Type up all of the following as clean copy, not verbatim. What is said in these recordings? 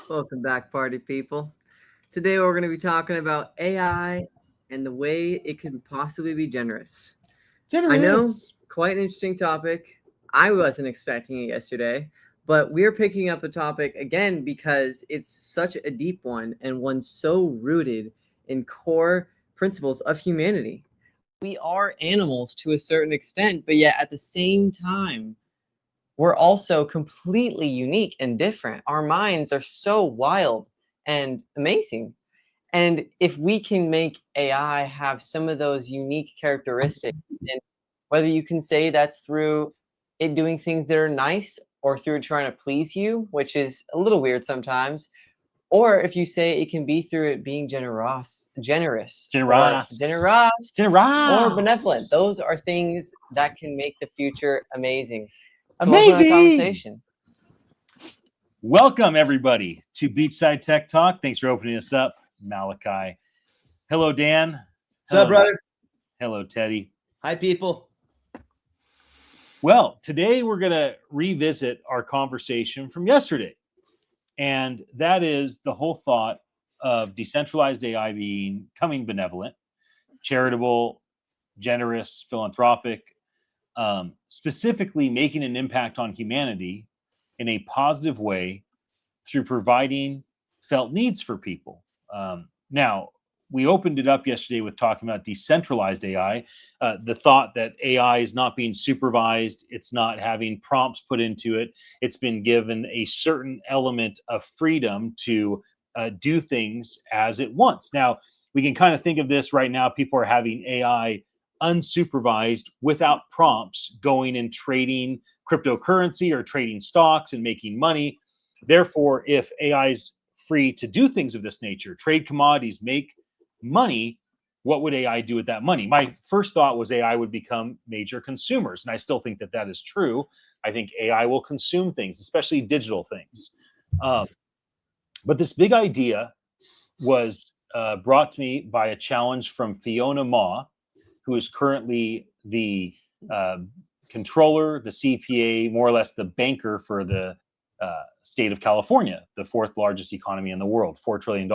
Welcome back, party people. Today we're going to be talking about AI and the way it could possibly be generous. I know, Generous. quite an interesting topic. I wasn't expecting it yesterday, but we're picking up the topic again because it's such a deep one and one so rooted in core principles of humanity. We are animals to a certain extent, but yet at the same time, we're also completely unique and different. Our minds are so wild and amazing. And if we can make AI have some of those unique characteristics, and whether you can say that's through it doing things that are nice or through trying to please you, which is a little weird sometimes, or if you say it can be through it being generous or benevolent, Generous. those are things that can make the future amazing. So welcome to the Amazing. conversation. Welcome, everybody, to Beachside Tech Talk. Thanks for opening us up, Malachi. Hello, Dan. What's up, brother? Hello, Teddy. Hi, people. Well, today we're going to revisit our conversation from yesterday. And that is the whole thought of decentralized AI becoming benevolent, charitable, generous, philanthropic, specifically making an impact on humanity in a positive way through providing felt needs for people. Now, we opened it up yesterday with talking about decentralized AI, the thought that AI is not being supervised, it's not having prompts put into it, it's been given a certain element of freedom to do things as it wants. Now, we can kind of think of this right now, people are having AI unsupervised without prompts going and trading cryptocurrency or trading stocks and making money. Therefore, if AI is free to do things of this nature, trade commodities, make money, what would AI do with that money? My first thought was AI would become major consumers, and I still think that that is true. I think AI will consume things, especially digital things. But this big idea was brought to me by a challenge from Fiona Ma, who is currently the controller, the CPA, more or less the banker for the state of California, the fourth largest economy in the world, $4 trillion.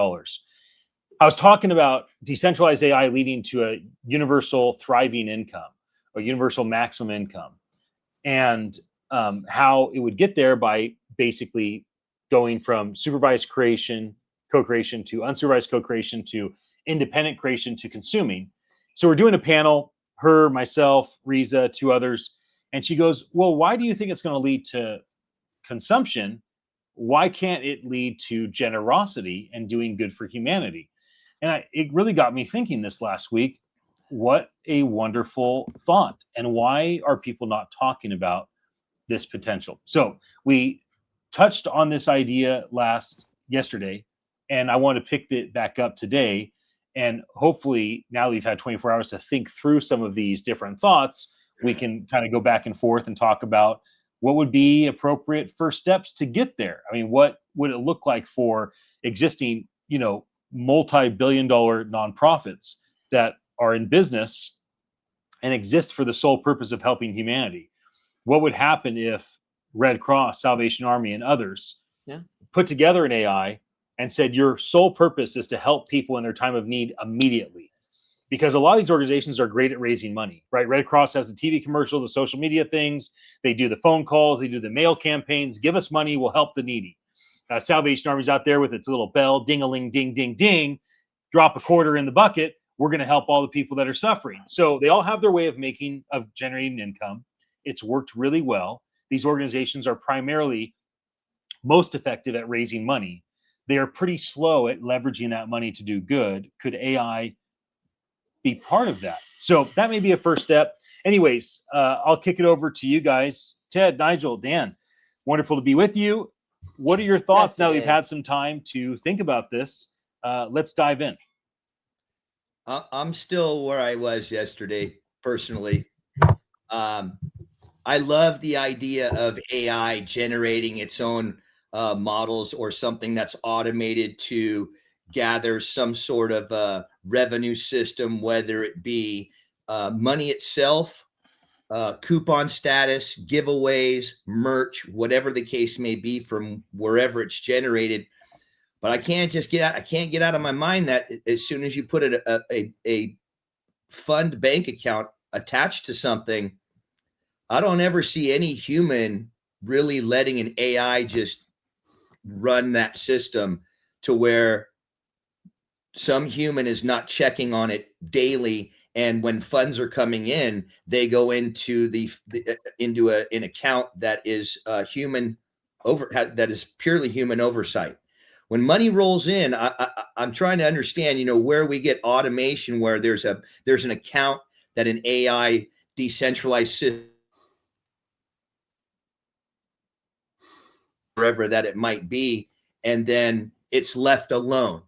I was talking about decentralized AI leading to a universal thriving income, or universal maximum income, and how it would get there by basically going from supervised creation, co-creation, to unsupervised co-creation, to independent creation, to consuming. So we're doing a panel, her, myself, Riza, two others, and she goes, well, why do you think it's going to lead to consumption? Why can't it lead to generosity and doing good for humanity? And it really got me thinking this last week, what a wonderful thought. And why are people not talking about this potential? So we touched on this idea yesterday, and I want to pick it back up today. And hopefully, now that we've had 24 hours to think through some of these different thoughts, we can kind of go back and forth and talk about what would be appropriate first steps to get there. I mean, what would it look like for existing, multi-billion-dollar nonprofits that are in business and exist for the sole purpose of helping humanity? What would happen if Red Cross, Salvation Army, and others put together an AI and said your sole purpose is to help people in their time of need immediately? Because a lot of these organizations are great at raising money, right? Red Cross has the TV commercials, the social media things, they do the phone calls, they do the mail campaigns, give us money, we'll help the needy. Salvation Army's out there with its little bell, ding-a-ling, ding, ding, ding, drop a quarter in the bucket, we're going to help all the people that are suffering. So they all have their way of generating income. It's worked really well. These organizations are primarily most effective at raising money. They are pretty slow at leveraging that money to do good. Could AI be part of that? So that may be a first step. Anyways, I'll kick it over to you guys. Ted, Nigel, Dan, wonderful to be with you. What are your thoughts now that we've had some time to think about this? Let's dive in. I'm still where I was yesterday, personally. I love the idea of AI generating its own models or something that's automated to gather some sort of revenue system, whether it be money itself, coupon status, giveaways, merch, whatever the case may be from wherever it's generated. But I can't get out of my mind that as soon as you put a fund bank account attached to something, I don't ever see any human really letting an AI just run that system to where some human is not checking on it daily, and when funds are coming in, they go into an account that is human that is purely human oversight. When money rolls in, I'm trying to understand, where we get automation, where there's an account that an AI decentralized system, wherever that it might be, and then it's left alone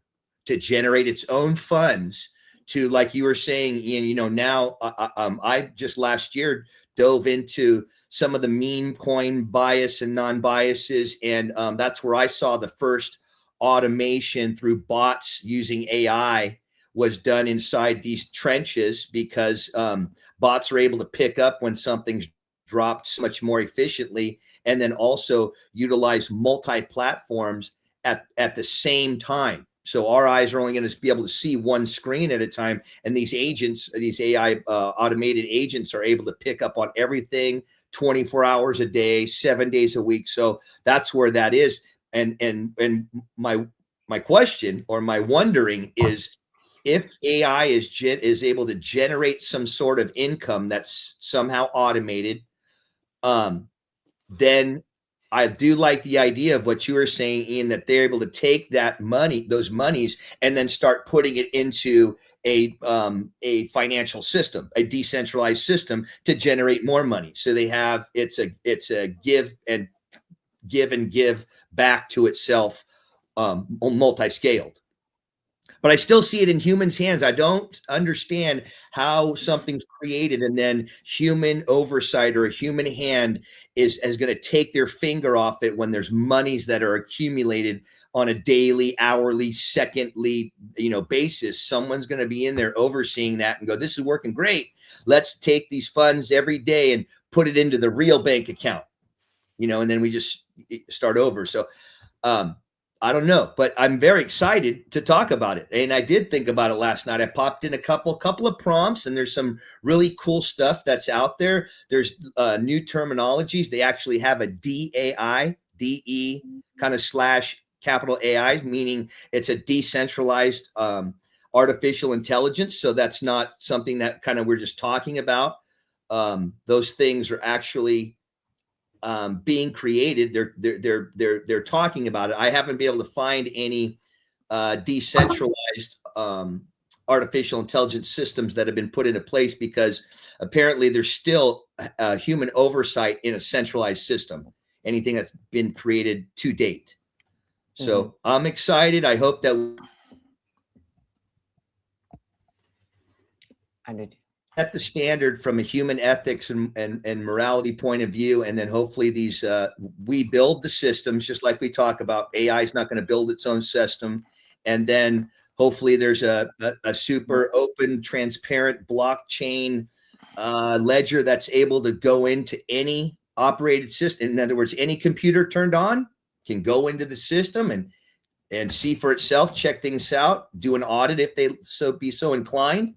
to generate its own funds to, like you were saying, Ian, now I just last year dove into some of the meme coin bias and non-biases, and that's where I saw the first automation through bots using AI was done inside these trenches, because bots are able to pick up when something's dropped so much more efficiently, and then also utilize multi-platforms at the same time. So our eyes are only going to be able to see one screen at a time, and these agents, these AI automated agents, are able to pick up on everything 24 hours a day, 7 days a week. So that's where that is. And my question, or my wondering, is if AI is able to generate some sort of income that's somehow automated, then I do like the idea of what you were saying, Ian, that they're able to take that money, those monies, and then start putting it into a financial system, a decentralized system, to generate more money. So they have it's a give and give back to itself, multi-scaled. But I still see it in humans' hands. I don't understand how something's created and then human oversight or a human hand is going to take their finger off it when there's monies that are accumulated on a daily, hourly, secondly, basis. Someone's going to be in there overseeing that and go, this is working great. Let's take these funds every day and put it into the real bank account, and then we just start over. So, I don't know, but I'm very excited to talk about it. And I did think about it last night. I popped in a couple of prompts, and there's some really cool stuff that's out there. There's new terminologies. They actually have a DAI, DE kind of / capital AI, meaning it's a decentralized artificial intelligence. So that's not something that kind of we're just talking about. Those things are actually being created. They're talking about it. I haven't been able to find any decentralized artificial intelligence systems that have been put into place, because apparently there's still human oversight in a centralized system, anything that's been created to date. So I'm excited. I hope that set the standard from a human ethics and morality point of view. And then hopefully we build the systems, just like we talk about. AI is not going to build its own system. And then hopefully there's a super open, transparent blockchain ledger that's able to go into any operated system. In other words, any computer turned on can go into the system and see for itself, check things out, do an audit if they be so inclined.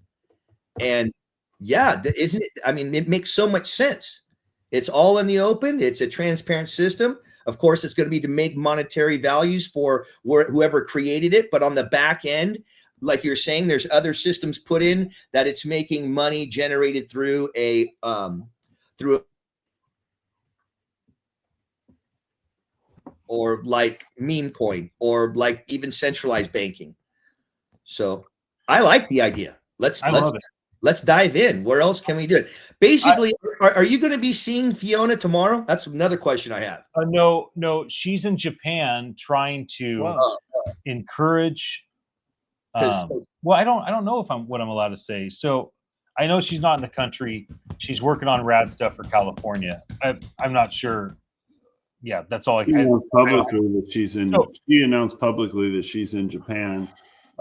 And yeah, isn't it? I mean, it makes so much sense. It's all in the open. It's a transparent system. Of course, it's going to be to make monetary values for whoever created it. But on the back end, like you're saying, there's other systems put in that it's making money generated through or like meme coin, or like even centralized banking. So I like the idea. Let's dive in. Where else can we do it? Basically, are you going to be seeing Fiona tomorrow? That's another question I have. No, she's in Japan trying to encourage. Well, I don't know what I'm allowed to say. So I know she's not in the country. She's working on rad stuff for California. I'm not sure. Yeah, that's all I can. She announced publicly that she's in Japan.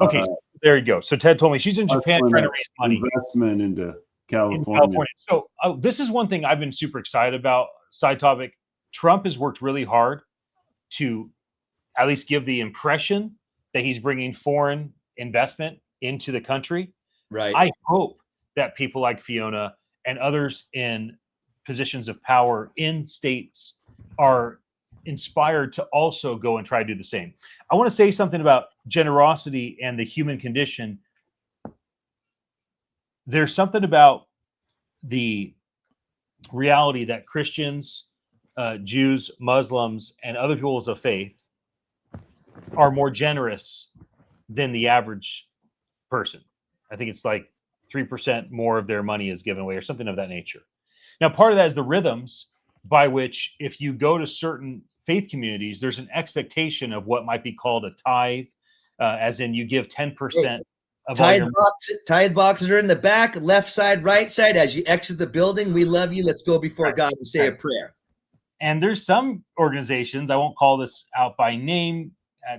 Okay, there you go. So Ted told me she's in Japan trying to raise money. Investment into California. So this is one thing I've been super excited about. Side topic: Trump has worked really hard to at least give the impression that he's bringing foreign investment into the country. Right. I hope that people like Fiona and others in positions of power in states are inspired to also go and try to do the same. I want to say something about generosity and the human condition. There's something about the reality that Christians, Jews, Muslims, and other peoples of faith are more generous than the average person. I think it's like 3% more of their money is given away or something of that nature. Now, part of that is the rhythms by which, if you go to certain faith communities, there's an expectation of what might be called a tithe, as in you give 10% of all your Tithe boxes are in the back, left side, right side. As you exit the building, we love you. Let's go before God and say a prayer. And there's some organizations, I won't call this out by name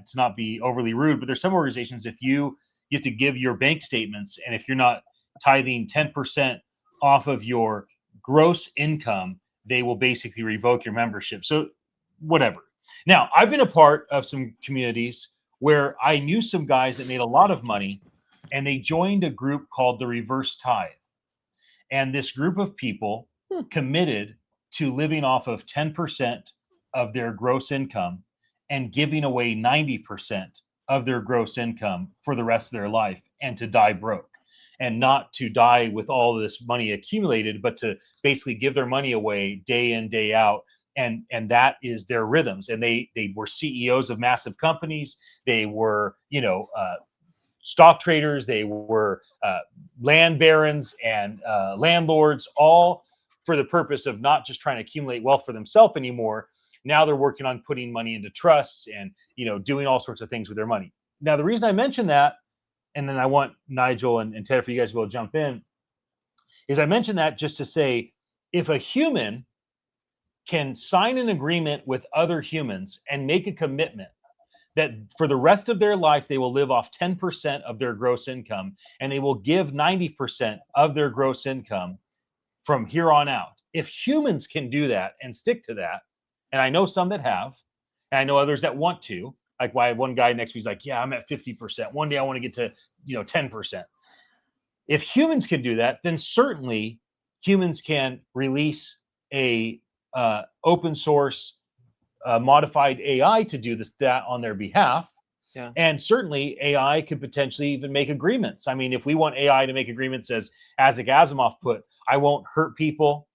to not be overly rude, but there's some organizations, if you have to give your bank statements, and if you're not tithing 10% off of your gross income, they will basically revoke your membership. So whatever. Now, I've been a part of some communities where I knew some guys that made a lot of money, and they joined a group called the Reverse Tithe. And this group of people committed to living off of 10% of their gross income and giving away 90% of their gross income for the rest of their life, and to die broke, and not to die with all this money accumulated, but to basically give their money away day in, day out. And that is their rhythms. And they were CEOs of massive companies. They were, stock traders. They were land barons and landlords, all for the purpose of not just trying to accumulate wealth for themselves anymore. Now they're working on putting money into trusts and, doing all sorts of things with their money. Now, the reason I mention that, and then I want Nigel and Ted, for you guys to be able to jump in, is I mention that just to say, if a human can sign an agreement with other humans and make a commitment that for the rest of their life, they will live off 10% of their gross income, and they will give 90% of their gross income from here on out. If humans can do that and stick to that, and I know some that have, and I know others that want to, like why one guy next to me is like, yeah, I'm at 50%. One day I want to get to, 10%. If humans can do that, then certainly humans can release a open source modified AI to do that on their behalf. Yeah. And certainly AI could potentially even make agreements. I mean, if we want AI to make agreements, as Isaac Asimov put, I won't hurt people.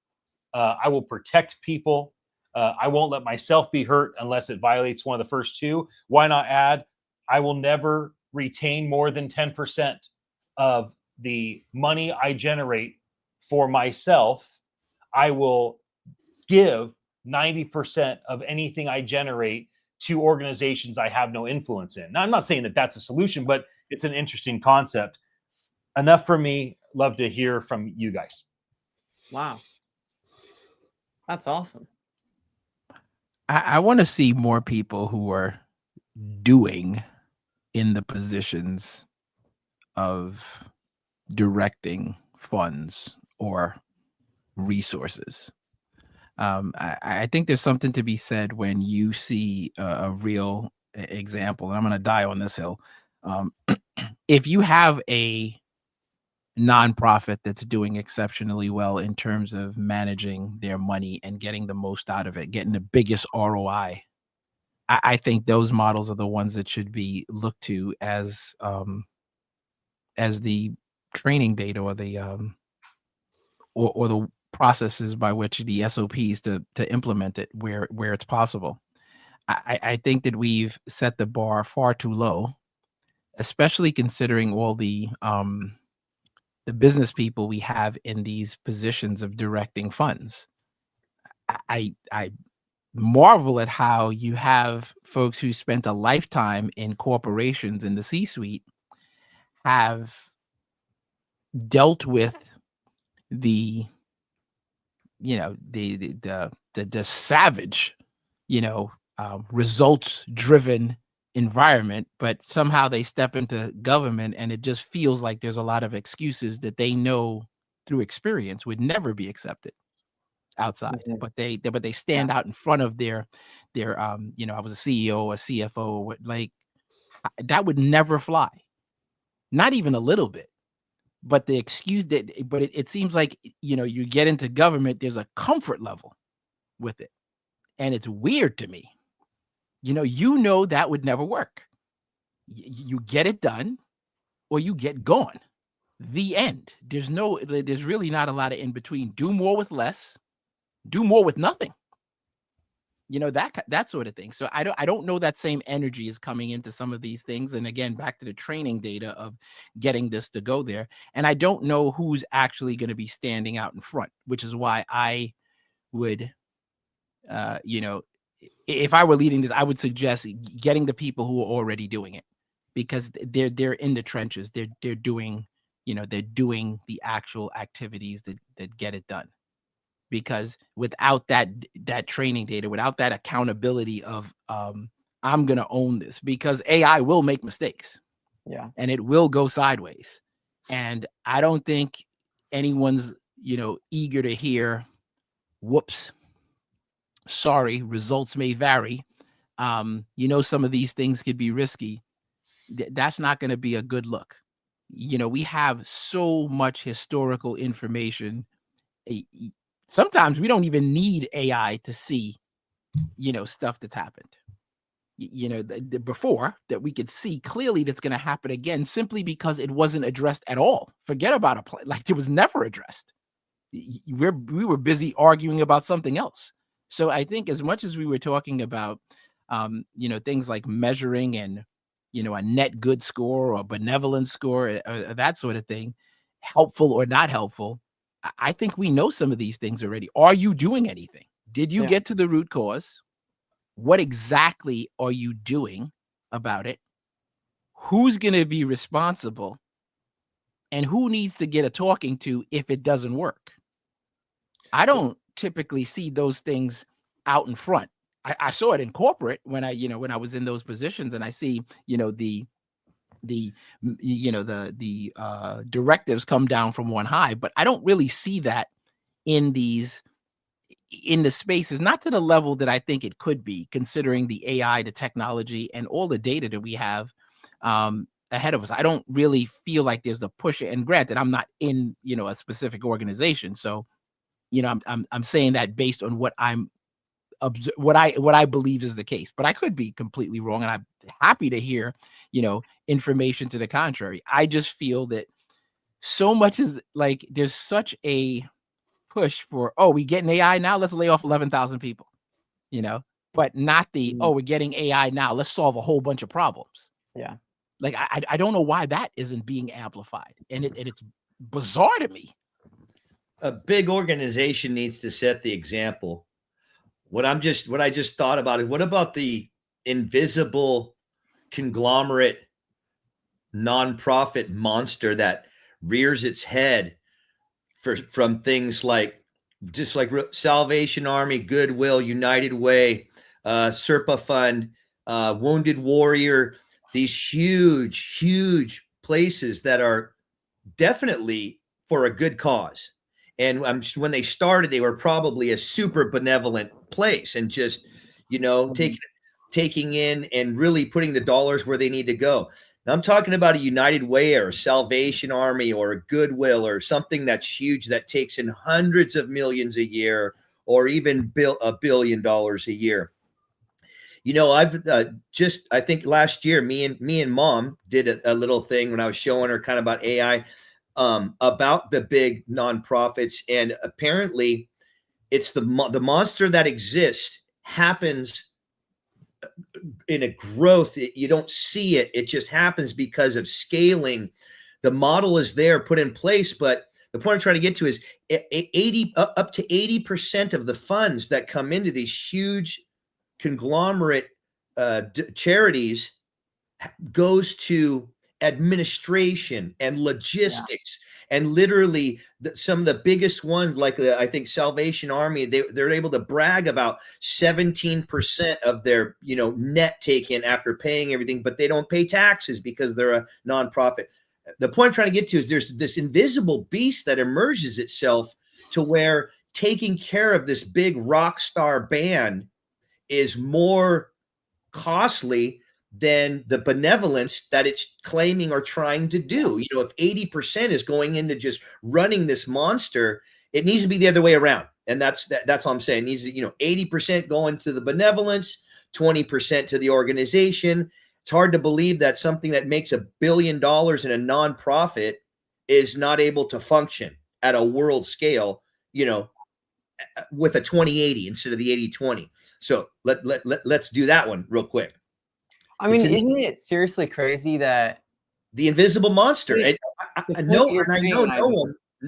I will protect people. I won't let myself be hurt unless it violates one of the first two. Why not add, I will never retain more than 10% of the money I generate for myself. I will give 90% of anything I generate to organizations I have no influence in. Now, I'm not saying that that's a solution, but it's an interesting concept. Enough for me. Love to hear from you guys. Wow. That's awesome. I want to see more people who are doing in the positions of directing funds or resources. I think there's something to be said when you see a real example, and I'm going to die on this hill. If you have a nonprofit that's doing exceptionally well in terms of managing their money and getting the most out of it, getting the biggest ROI, I think those models are the ones that should be looked to as the training data or the or the processes by which the SOPs to implement it where it's possible. I think that we've set the bar far too low, especially considering all the business people we have in these positions of directing funds. I marvel at how you have folks who spent a lifetime in corporations in the C-suite have dealt with the savage, results driven environment, but somehow they step into government and it just feels like there's a lot of excuses that they know through experience would never be accepted outside. Mm-hmm. But they stand out in front of their I was a CEO, a CFO, that would never fly. Not even a little bit. But the excuse that, but it seems like, you get into government, there's a comfort level with it. And it's weird to me. That would never work. You get it done or you get gone. The end. There's really not a lot of in between. Do more with less, do more with nothing. That sort of thing. So I don't know that same energy is coming into some of these things. And again, back to the training data of getting this to go there. And I don't know who's actually going to be standing out in front, which is why I would, if I were leading this, I would suggest getting the people who are already doing it, because they're in the trenches. They're doing, they're doing the actual activities that get it done. Because without that training data, without that accountability of I'm going to own this, because AI will make mistakes. Yeah. And it will go sideways. And I don't think anyone's, eager to hear, whoops, sorry, results may vary. Some of these things could be risky. That's not going to be a good look. We have so much historical information. Sometimes we don't even need AI to see, stuff that's happened, before, that we could see clearly that's going to happen again, simply because it wasn't addressed at all. Forget about a plan. Like, it was never addressed. We were busy arguing about something else. So I think as much as we were talking about, things like measuring and, a net good score or benevolence score, or that sort of thing, helpful or not helpful, I think we know some of these things already. Are you doing anything? Did you get to the root cause? What exactly are you doing about it? Who's going to be responsible? And who needs to get a talking to if it doesn't work? I don't typically see those things out in front. I saw it in corporate when I was in those positions, and I see, the directives come down from one high, but I don't really see that in the spaces, not to the level that I think it could be, considering the AI, the technology, and all the data that we have ahead of us. I don't really feel like there's a push. And granted, I'm not in, a specific organization. So, I'm saying that based on what I believe is the case, but I could be completely wrong. And I'm happy to hear, information to the contrary. I just feel that so much is like, there's such a push for, we get an AI now, let's lay off 11,000 people, but not we're getting AI now, let's solve a whole bunch of problems. Yeah. Like, I don't know why that isn't being amplified. And it's bizarre to me. A big organization needs to set the example. What I just thought about is, what about the invisible conglomerate nonprofit monster that rears its head from things like Salvation Army, Goodwill, United Way, Serpa Fund, Wounded Warrior, these huge places that are definitely for a good cause. And when they started, they were probably a super benevolent place, and just, taking in and really putting the dollars where they need to go. Now, I'm talking about a United Way or a Salvation Army or a Goodwill or something that's huge, that takes in hundreds of millions a year, or even $1 billion a year. I've I think last year, me and Mom did a little thing when I was showing her kind of about AI, about the big nonprofits, and apparently it's the monster that exists happens in a growth. You don't see it. It just happens because of scaling. The model is there, put in place, but the point I'm trying to get to is up to 80% of the funds that come into these huge conglomerate charities goes to administration and logistics. And literally some of the biggest ones, like I think Salvation Army, they're able to brag about 17% of their net taken after paying everything, but they don't pay taxes because they're a nonprofit. The point I'm trying to get to is there's this invisible beast that emerges itself, to where taking care of this big rock star band is more costly than the benevolence that it's claiming or trying to do. You know, if 80% is going into just running this monster, it needs to be the other way around. And that's all I'm saying. It needs to, 80% going to the benevolence, 20% to the organization. It's hard to believe that something that makes $1 billion in a nonprofit is not able to function at a world scale, with a 20-80 instead of the 80-20. So let's do that one real quick. I mean, isn't it seriously crazy that the invisible monster?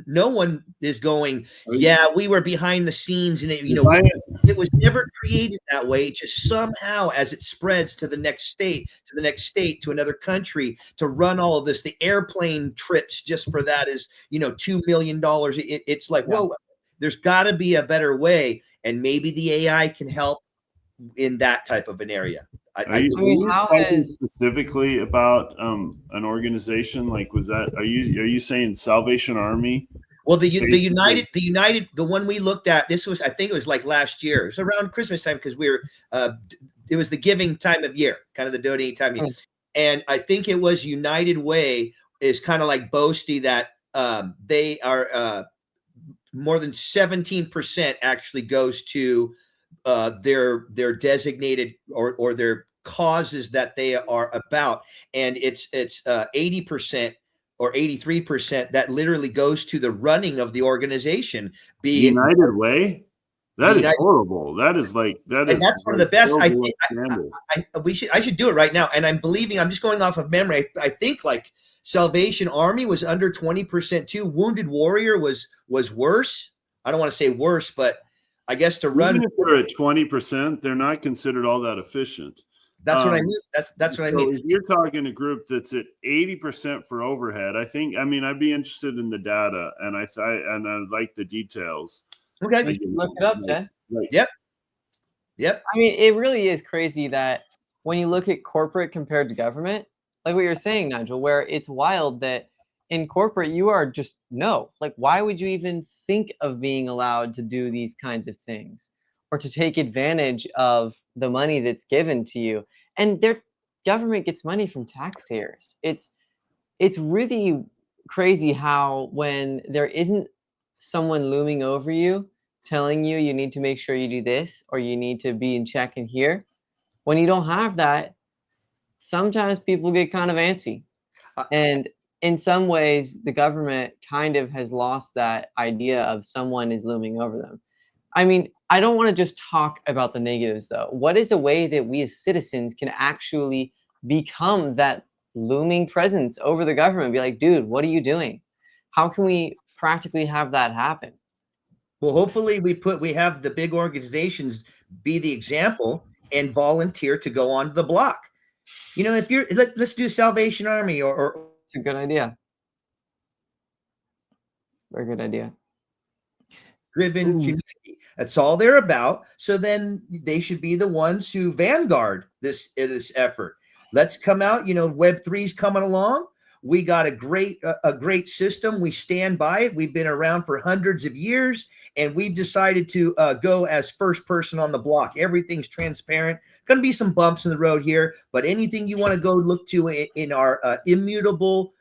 No one is going, yeah, we were behind the scenes, and it was never created that way. It just somehow, as it spreads to the next state, to another country, to run all of this, the airplane trips just for that is, $2 million. It's like, whoa, there's got to be a better way, and maybe the AI can help in that type of an area. Are you talking specifically about an organization? Like, are you saying Salvation Army? Well, the United, the one we looked at, I think it was like last year. It was around Christmas time because it was the giving time of year, kind of the donating time of year. And I think it was United Way is kind of like boasty that they are more than 17% actually goes to their designated or their causes that they are about, and it's 80% or 83% that literally goes to the running of the organization. United Way, that is horrible. That's one of the best. I think I should do it right now, and I'm just going off of memory. I think like Salvation Army was under 20% too. Wounded Warrior was worse. I don't want to say worse, but I guess to run, even if they're at 20%, they're not considered all that efficient. That's what I mean. That's what I mean. If you're talking a group that's at 80% for overhead, I'd be interested in the data, and I like the details. Okay, look it up, Jen. Yep. I mean, it really is crazy that when you look at corporate compared to government, like what you're saying, Nigel, where it's wild that in corporate, you are just like, why would you even think of being allowed to do these kinds of things or to take advantage of the money that's given to you? And their government gets money from taxpayers. It's really crazy how when there isn't someone looming over you telling you you need to make sure you do this or you need to be in check in here, when you don't have that, sometimes people get kind of antsy. And in some ways, the government kind of has lost that idea of someone is looming over them. I mean, I don't want to just talk about the negatives, though. What is a way that we as citizens can actually become that looming presence over the government? Be like, dude, what are you doing? How can we practically have that happen? Well, hopefully we have the big organizations be the example and volunteer to go onto the block. If let's do Salvation Army or it's a good idea. Very good idea. Driven community. That's all they're about. So then they should be the ones who vanguard this effort. Let's come out. Web3's coming along. We got a great system. We stand by it. We've been around for hundreds of years, and we've decided to go as first person on the block. Everything's transparent. Going to be some bumps in the road here, but anything you want to go look to in our immutable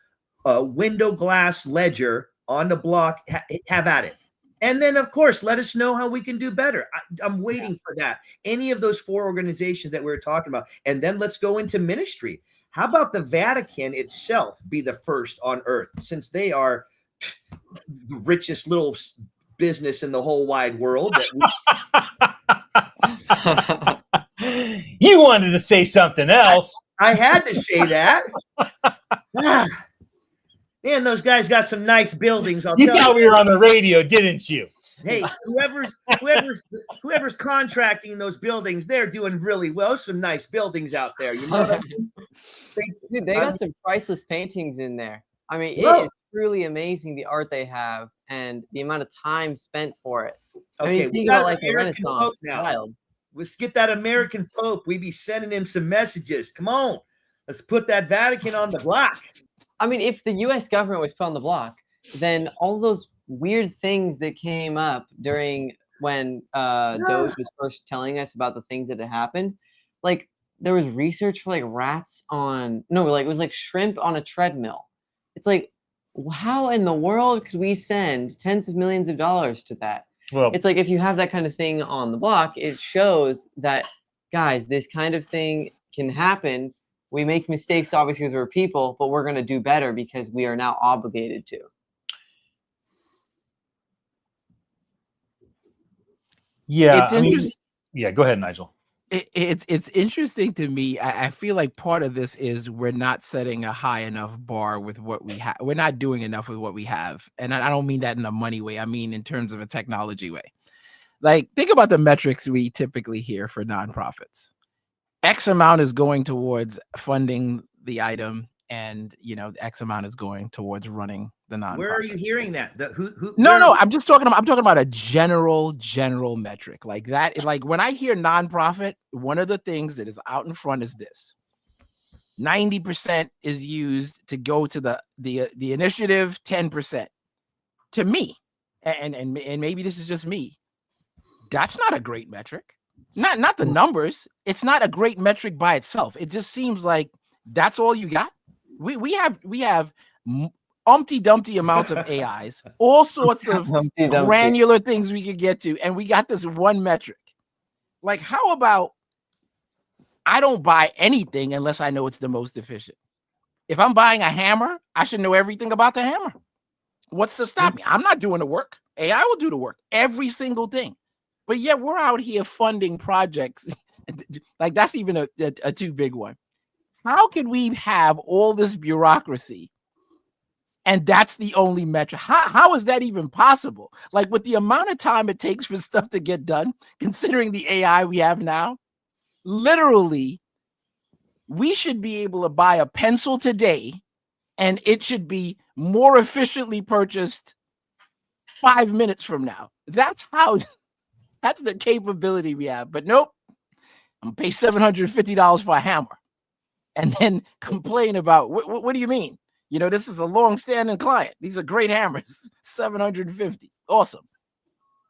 window glass ledger on the block, have at it. And then, of course, let us know how we can do better. I'm waiting for that. Any of those 4 organizations that we were talking about. And then let's go into ministry. How about the Vatican itself be the first on earth, since they are the richest little business in the whole wide world? You wanted to say something else. I had to say that. Man, those guys got some nice buildings. You thought we were on the radio, didn't you? Hey, whoever's contracting those buildings, they're doing really well. Some nice buildings out there. You know what I mean? Dude, they got some priceless paintings in there. I mean, it is truly amazing the art they have and the amount of time spent for it. Okay, I mean, think about like the Renaissance. Wild. Let's get that American Pope. We be sending him some messages. Come on, let's put that Vatican on the block. I mean, if the U.S. government was put on the block, then all those weird things that came up during when Doge was first telling us about the things that had happened, like there was research for like rats on it was like shrimp on a treadmill. It's like, how in the world could we send tens of millions of dollars to that? Well, It's like, if you have that kind of thing on the block, it shows that, guys, this kind of thing can happen. We make mistakes, obviously, because we're people, but we're going to do better because we are now obligated to. yeah, It's I mean, interesting. yeah, go ahead, Nigel. It's interesting to me. I feel like part of this is we're not setting a high enough bar with what we have. We're not doing enough with what we have. And I don't mean that in a money way. I mean in terms of a technology way. Like, think about the metrics we typically hear for nonprofits. X amount is going towards funding the item, and X amount is going towards running the nonprofit. Where are you hearing that? Who? No, I'm talking about a general metric like that. Like, when I hear nonprofit, one of the things that is out in front is this: 90% is used to go to the initiative, 10% to me, and maybe this is just me. That's not a great metric. Not the numbers. It's not a great metric by itself. It just seems like that's all you got. We have Umpty Dumpty amounts of AIs, all sorts of granular things we could get to, and we got this one metric. Like, how about I don't buy anything unless I know it's the most efficient? If I'm buying a hammer, I should know everything about the hammer. What's to stop me? I'm not doing the work. AI will do the work, every single thing. But yet we're out here funding projects. Like, that's even a too big one. How could we have all this bureaucracy and that's the only metric? How is that even possible? Like, with the amount of time it takes for stuff to get done, considering the AI we have now, literally, we should be able to buy a pencil today and it should be more efficiently purchased 5 minutes from now. That's the capability we have. But nope, I'm gonna pay $750 for a hammer and then complain about what do you mean? This is a long-standing client. These are great hammers. $750. Awesome.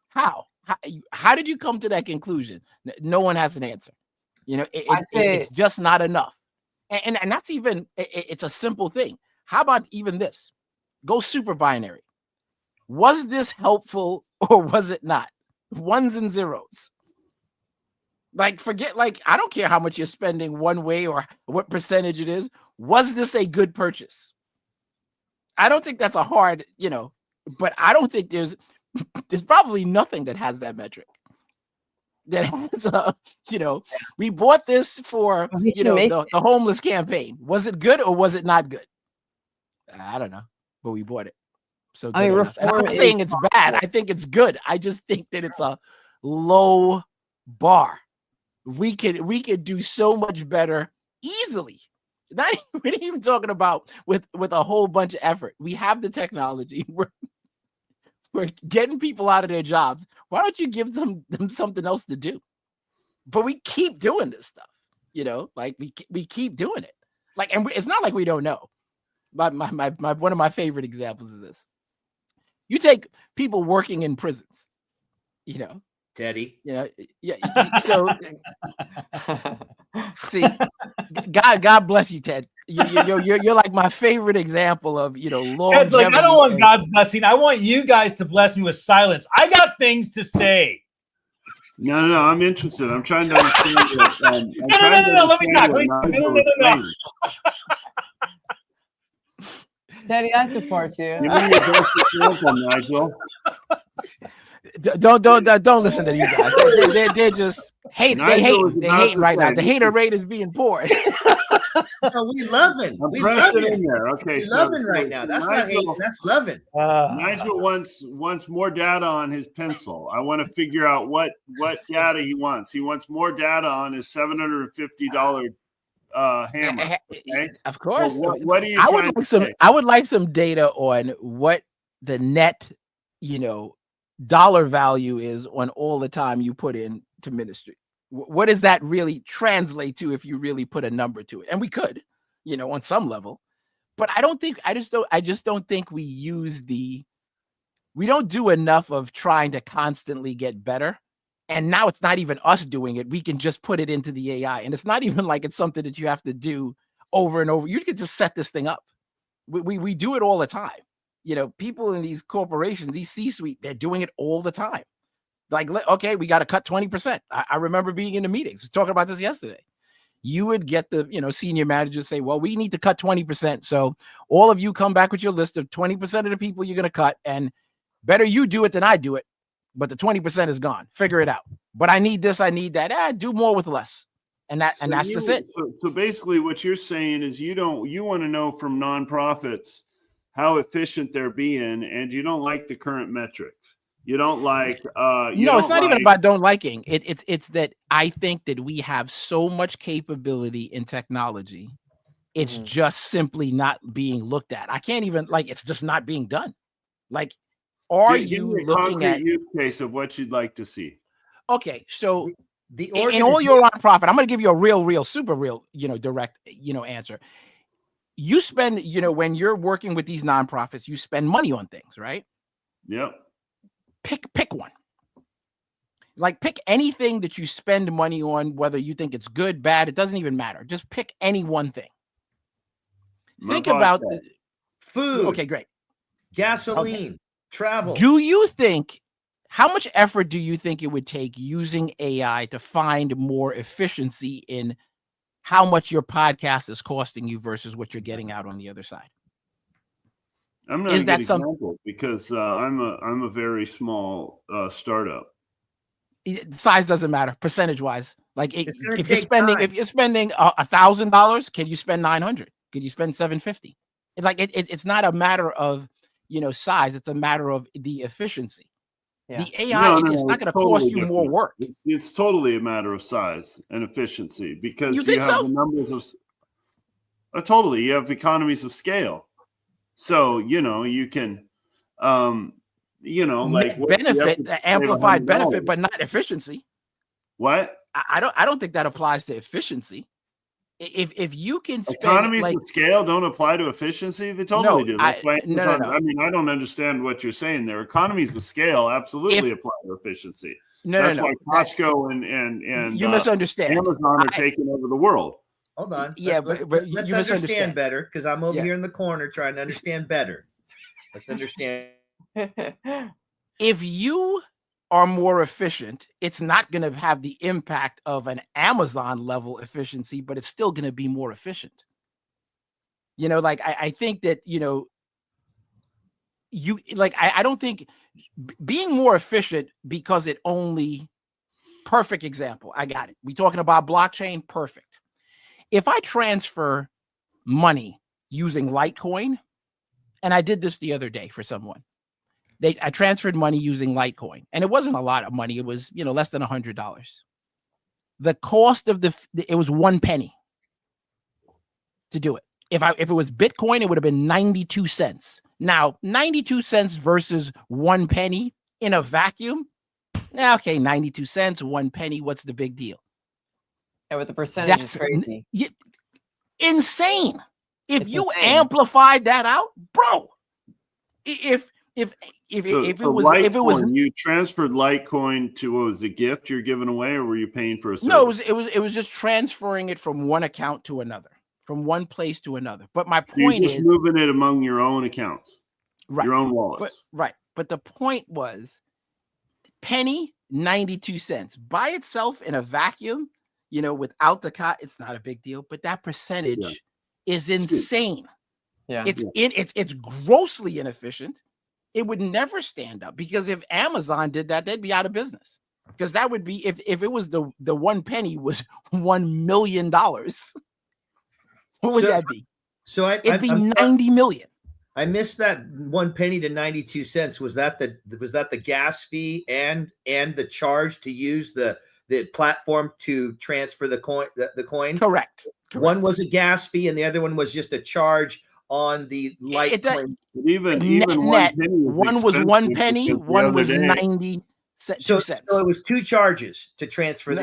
How did you come to that conclusion? No one has an answer. It's just not enough. And that's even, it's a simple thing. How about even this? Go super binary. Was this helpful or was it not? Ones and zeros. Like, forget, like, I don't care how much you're spending one way or what percentage it is. Was this a good purchase? I don't think that's a hard, but I don't think there's probably nothing that has that metric. That has we bought this for the homeless campaign. Was it good or was it not good? I don't know, but we bought it. So I mean, I'm not saying it's bad. I think it's good. I just think that it's a low bar. We could do so much better easily. We're not even talking about with a whole bunch of effort. We have the technology. We're getting people out of their jobs. Why don't you give them something else to do? But we keep doing this stuff, like we keep doing it. Like, and it's not like we don't know. My one of my favorite examples of this. You take people working in prisons, Teddy. Yeah. So, see, God bless you, Ted. You're like my favorite example of long. Ted's like, I don't want God's blessing. I want you guys to bless me with silence. I got things to say. No, I'm interested. I'm trying to understand it. No. Let me talk. No. Teddy, I support you. Give me your best example, Nigel. Don't listen to these guys. They're just hate. They hate right now. The hater rate is being poured. No, we loving. I'm pressing in there. Okay, we loving right now. That's not hating. That's loving. Nigel wants more data on his pencil. I want to figure out what data he wants. He wants more data on his $750 hammer. Okay? Of course. So what are you trying to say? I would like some data on what the net, dollar value is on all the time you put in to ministry. What does that really translate to if you really put a number to it? And we could, on some level, but I just don't think we don't do enough of trying to constantly get better And now it's not even us doing it. We can just put it into the AI. And it's not even like it's something that you have to do over and over. You can just set this thing up. We do it all the time. You know, people in these corporations, these C-suite, they're doing it all the time. Like, okay, we got to cut 20%. I remember being in the meetings, we were talking about this yesterday. You would get the, senior managers say, well, we need to cut 20%. So all of you come back with your list of 20% of the people you're going to cut, and better you do it than I do it. But the 20% is gone. Figure it out. But I need this, I need that. Do more with less. And that's just it. So basically what you're saying is you want to know from nonprofits how efficient they're being, and you don't like the current metrics. You don't like no, it's not even about don't liking. It's that I think that we have so much capability in technology. It's just simply not being looked at. I can't even, it's just not being done. Like, are you looking at use case of what you'd like to see? Okay, so in all your nonprofit, I'm going to give you a real, super real, direct, answer. You spend, when you're working with these nonprofits, you spend money on things, right? Yep. Pick one. Like, pick anything that you spend money on, whether you think it's good, bad, it doesn't even matter. Just pick any one thing. Think about food. Okay, great. Gasoline, travel. Do you think, how much effort do you think it would take using AI to find more efficiency in how much your podcast is costing you versus what you're getting out on the other side? I'm not a good example because I'm a very small startup. Size doesn't matter percentage wise. Like if you're spending $1,000, can you spend 900? Can you spend 750? It's not a matter of size. It's a matter of the efficiency. Yeah. The AI it's not going to cost you more work. It's totally a matter of size and efficiency because you have the numbers of totally. You have economies of scale. So, you can, benefit, amplified benefit, but not efficiency. What? I don't think that applies to efficiency. If you can spend, economies of scale don't apply to efficiency, they totally do. I mean, I don't understand what you're saying there. Economies of scale absolutely apply to efficiency. That's why Costco and you misunderstand. Amazon are taking over the world. Hold on. Yeah, but let's you understand better because I'm over here in the corner trying to understand better. Let's understand. If you are more efficient, it's not going to have the impact of an Amazon level efficiency, but it's still going to be more efficient. I think that, I don't think being more efficient because it only perfect example. I got it. We talking about blockchain. Perfect. If I transfer money using Litecoin, and I did this the other day for someone, I transferred money using Litecoin, and it wasn't a lot of money. It was, less than $100. The cost of it was 1 penny to do it. If it was Bitcoin, it would have been 92 cents. Now, 92 cents versus 1 penny in a vacuum. Okay, 92 cents, 1 penny. What's the big deal? Yeah, but the percentage is crazy. Insane. If you amplified that out, bro. If it was you transferred Litecoin to, what was a gift you're giving away, or were you paying for a service? No, it was just transferring it from one account to another, from one place to another. But my point is moving it among your own accounts, right? Your own wallets, But the point was, penny 92 cents by itself in a vacuum, without the cut, it's not a big deal. But that percentage is insane. Yeah, it's grossly inefficient. It would never stand up, because if Amazon did that, they'd be out of business. Because that would be if it was the 1 penny was $1 million. What would that be? So it'd be 90 million. I missed that 1 penny to 92 cents. Was that the gas fee and the charge to use the platform to transfer the coin? The coin. Correct. One was a gas fee, and the other one was just a charge on the Litecoin. Even one was 1 penny, one was 90 cents. So it was 2 charges to transfer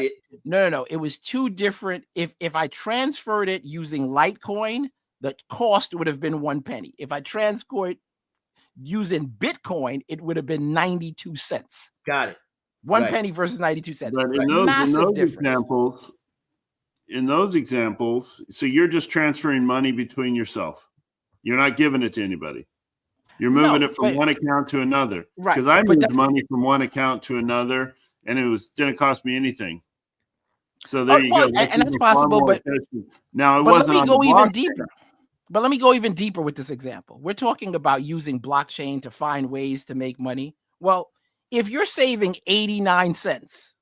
No. It was 2 different. If I transferred it using Litecoin, the cost would have been 1 penny. If I transferred using Bitcoin, it would have been 92 cents. Got it. 1 Right. penny versus 92 cents. But in Massive those difference. examples, so you're just transferring money between yourself. You're not giving it to anybody. You're moving it from one account to another. Right. Because I but moved that's- money from one account to another, and it didn't cost me anything. So there you go. And that's even far possible, more but efficient. Now it but let wasn't me on go the even blockchain. deeper. But let me go even deeper with this example. We're talking about using blockchain to find ways to make money. Well, if you're saving 89 cents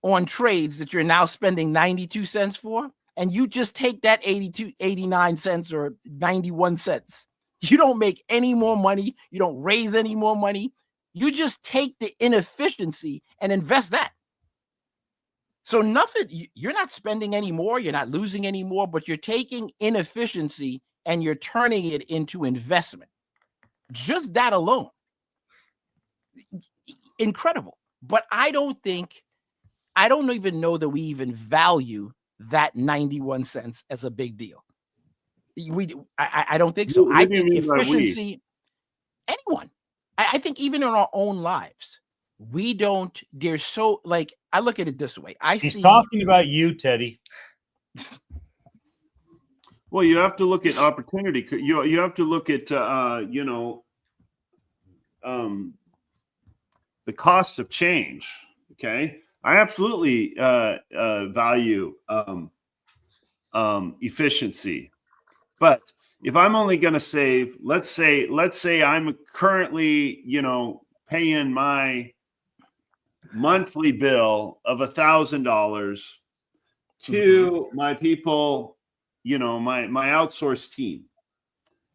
on trades that you're now spending 92 cents for, and you just take that 89 cents or 91 cents, you don't make any more money. You don't raise any more money. You just take the inefficiency and invest that. So nothing, you're not spending any more, you're not losing any more, but you're taking inefficiency and you're turning it into investment. Just that alone. Incredible. But I don't even know that we even value that 91 cents as a big deal. I don't think so. What I do you think mean by we? efficiency, anyone. I think even in our own lives, we don't, there's so, like, I look at it this way. He's talking about you, Teddy. Well, you have to look at opportunity. You have to look at the cost of change. Okay, I absolutely value efficiency, but if I'm only going to save, let's say I'm currently paying my monthly bill of $1,000 to my people, my outsourced team.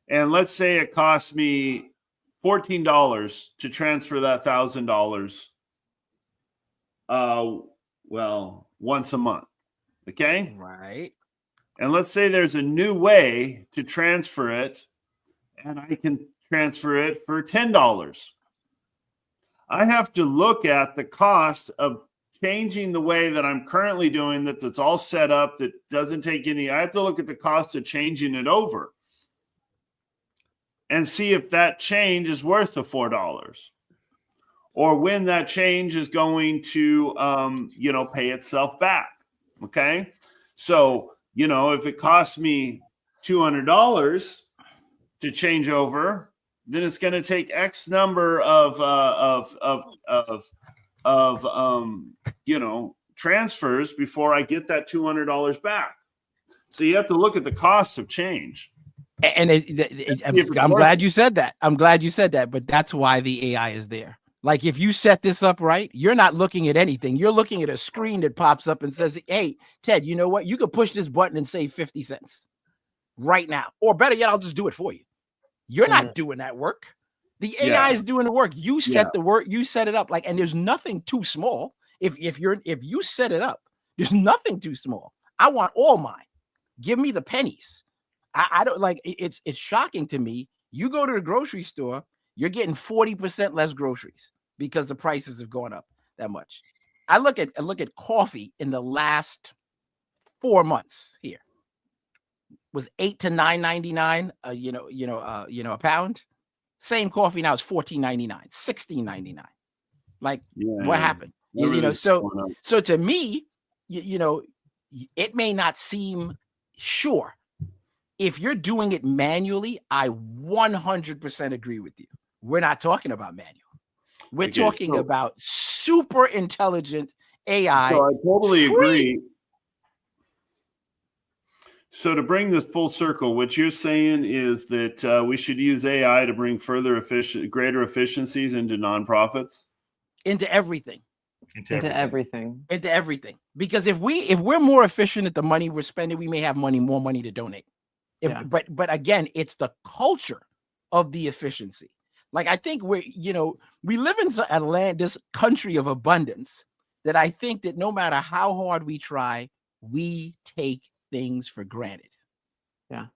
And let's say it costs me $14 to transfer that $1,000 once a month. Okay. Right. And let's say there's a new way to transfer it, and I can transfer it for $10. I have to look at the cost of changing the way that I'm currently doing that's all set up, that doesn't take any. I have to look at the cost of changing it over and see if that change is worth the $4, or when that change is going to pay itself back. Okay. So, if it costs me $200 to change over, then it's going to take X number of transfers before I get that $200 back. So you have to look at the cost of change. And I'm glad you said that. I'm glad you said that. But that's why the AI is there. Like, if you set this up right, you're not looking at anything. You're looking at a screen that pops up and says, hey, Ted, you know what? You could push this button and save 50 cents right now. Or better yet, I'll just do it for you. You're not doing that work. The AI is doing the work. You set the work, you set it up. Like, and there's nothing too small. If you set it up, there's nothing too small. I want all mine. Give me the pennies. I don't like it's shocking to me. You go to the grocery store, you're getting 40% less groceries because the prices have gone up that much. I look at coffee in the last 4 months here. Was $8 to $9.99 a pound. Same coffee now is $14.99, $16.99. Like, what happened? So to me, it may not seem sure. If you're doing it manually, I 100% agree with you. We're not talking about manual. We're talking about super intelligent AI. So I totally agree. So to bring this full circle, what you're saying is that we should use AI to bring greater efficiencies into nonprofits, into everything, into everything. Because if we're more efficient at the money we're spending, we may have more money to donate. But again, it's the culture of the efficiency. Like, I think we live in this country of abundance, that I think that no matter how hard we try, we take things for granted. Yeah.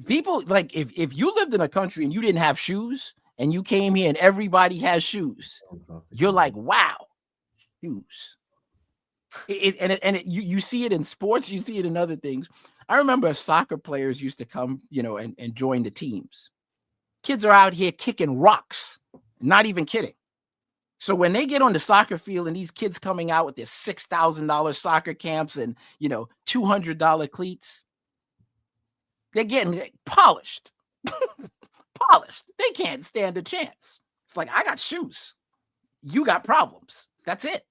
People, like, if you lived in a country and you didn't have shoes and you came here and everybody has shoes, you're like, wow, shoes. You see it in sports, you see it in other things. I remember soccer players used to come, and join the teams. Kids are out here kicking rocks, not even kidding. So when they get on the soccer field and these kids coming out with their $6,000 soccer camps and, $200 cleats, they're getting polished. Polished. They can't stand a chance. It's like, I got shoes. You got problems. That's it.